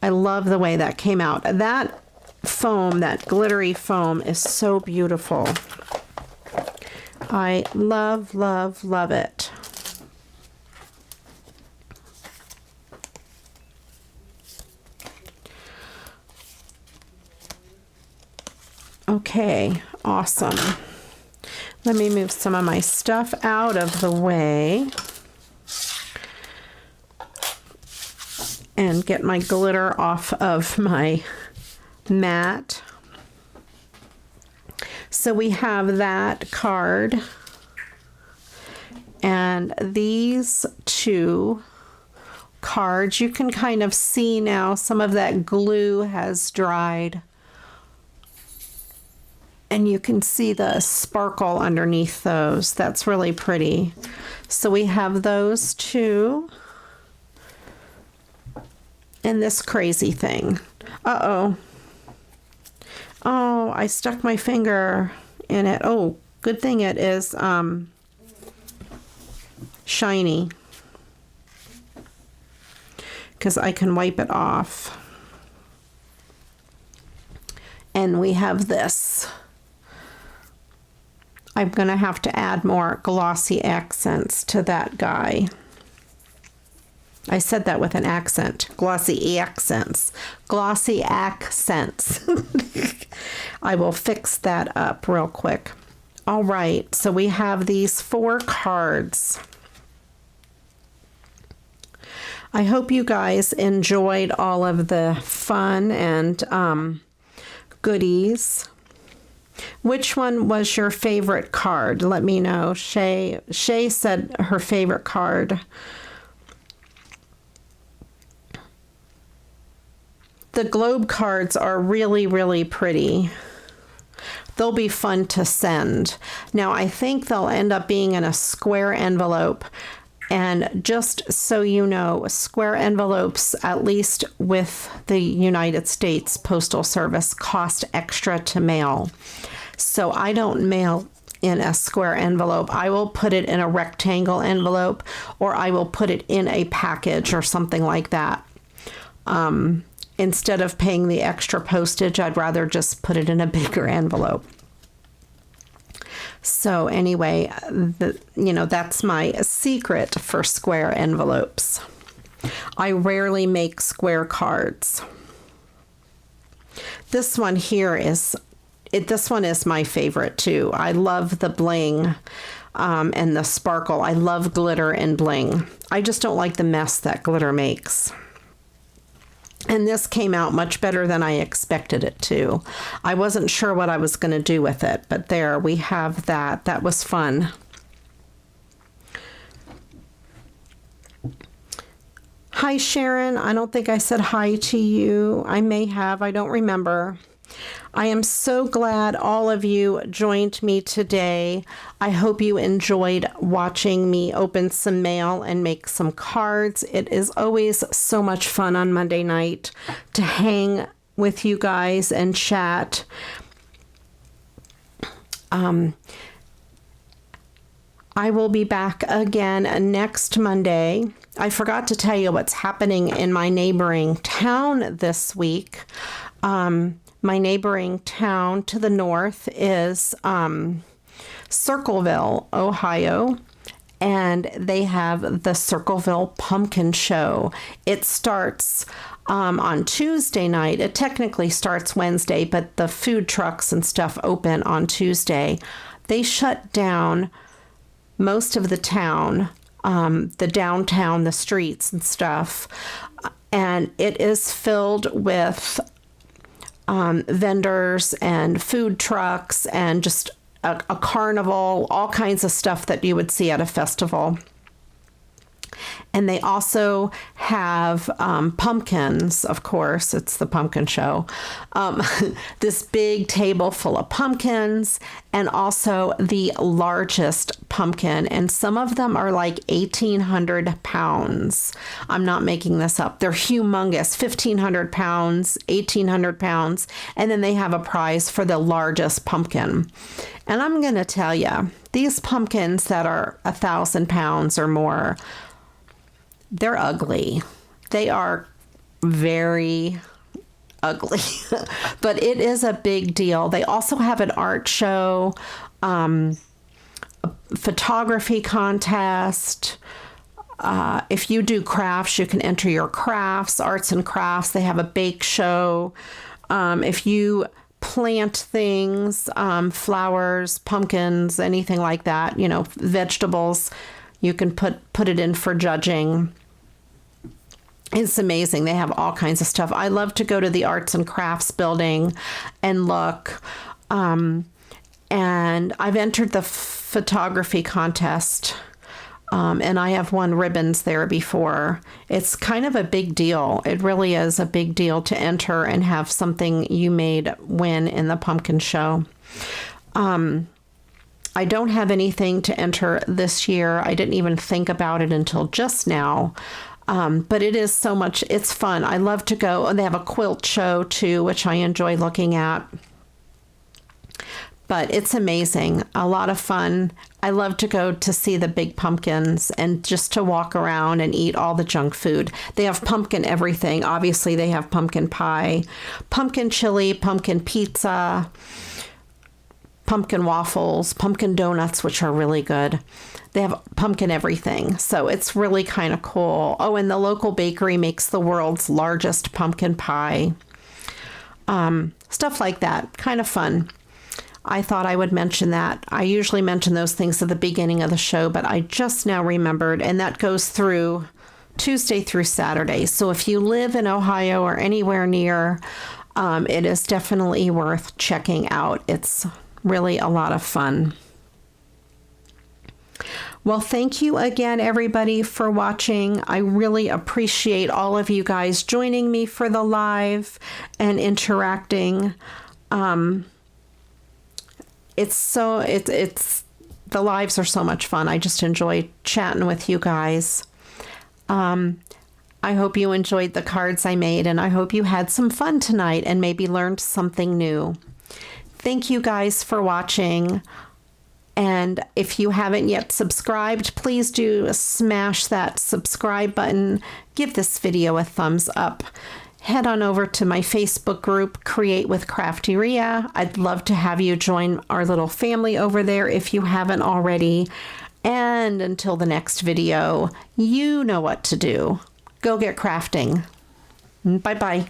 I love the way that came out. That foam, that glittery foam is so beautiful. I love, love, love it. Okay, awesome. Let me move some of my stuff out of the way and get my glitter off of my mat. So we have that card and these two cards. You can kind of see now some of that glue has dried. And you can see the sparkle underneath those. That's really pretty. So we have those two. And this crazy thing. Uh-oh. Oh, I stuck my finger in it. Oh, good thing it is shiny. Because I can wipe it off. And we have this. I'm going to have to add more glossy accents to that guy. I said that with an accent. Glossy accents. Glossy accents. I will fix that up real quick. All right, so we have these 4 cards. I hope you guys enjoyed all of the fun and goodies. Which one was your favorite card? Let me know. Shay said her favorite card. The globe cards are really, really pretty. They'll be fun to send. Now, I think they'll end up being in a square envelope. And just so you know, square envelopes, at least with the United States Postal Service, cost extra to mail. So I don't mail in a square envelope. I will put it in a rectangle envelope, or I will put it in a package or something like that. Instead of paying the extra postage, I'd rather just put it in a bigger envelope. So anyway, that's my secret for square envelopes. I rarely make square cards. This one here is my favorite too. I love the bling and the sparkle. I love glitter and bling. I just don't like the mess that glitter makes. And this came out much better than I expected it to. I wasn't sure what I was going to do with it, but there we have that. That was fun. Hi, Sharon. I don't think I said hi to you. I may have. I don't remember. I am so glad all of you joined me today. I hope you enjoyed watching me open some mail and make some cards. It is always so much fun on Monday night to hang with you guys and chat. I will be back again next Monday. I forgot to tell you what's happening in my neighboring town this week. My neighboring town to the north is Circleville, Ohio, and they have the Circleville Pumpkin Show. It starts on Tuesday night. It technically starts Wednesday, but the food trucks and stuff open on Tuesday. They shut down most of the town, the downtown, the streets and stuff, and it is filled with vendors and food trucks and just a carnival, all kinds of stuff that you would see at a festival. And they also have pumpkins, of course, it's the pumpkin show. This big table full of pumpkins and also the largest pumpkin. And some of them are like 1,800 pounds. I'm not making this up. They're humongous, 1,500 pounds, 1,800 pounds. And then they have a prize for the largest pumpkin. And I'm going to tell you, these pumpkins that are 1,000 pounds or more, they're ugly. They are very ugly, but it is a big deal. They also have an art show, a photography contest. If you do crafts, you can enter your crafts, arts and crafts. They have a bake show. If you plant things, flowers, pumpkins, anything like that, you know, vegetables. You can put it in for judging. It's amazing. They have all kinds of stuff. I love to go to the arts and crafts building and look. And I've entered the photography contest. And I have won ribbons there before. It's kind of a big deal. It really is a big deal to enter and have something you made win in the pumpkin show. I don't have anything to enter this year. I didn't even think about it until just now. But it is so much, it's fun. I love to go, and they have a quilt show too, which I enjoy looking at. But it's amazing, a lot of fun. I love to go to see the big pumpkins and just to walk around and eat all the junk food. They have pumpkin everything. Obviously, they have pumpkin pie, pumpkin chili, pumpkin pizza, pumpkin waffles, pumpkin donuts, which are really good. They have pumpkin everything. So it's really kind of cool. Oh, and the local bakery makes the world's largest pumpkin pie. Stuff like that. Kind of fun. I thought I would mention that. I usually mention those things at the beginning of the show, but I just now remembered, and that goes through Tuesday through Saturday. So if you live in Ohio or anywhere near, it is definitely worth checking out. It's really a lot of fun. Well, thank you again, everybody, for watching. I really appreciate all of you guys joining me for the live and interacting. It's the lives are so much fun. I just enjoy chatting with you guys. I hope you enjoyed the cards I made, and I hope you had some fun tonight and maybe learned something new. Thank you guys for watching. And if you haven't yet subscribed, please do smash that subscribe button. Give this video a thumbs up. Head on over to my Facebook group, Create with CraftyRia. I'd love to have you join our little family over there if you haven't already. And until the next video, you know what to do. Go get crafting. Bye-bye.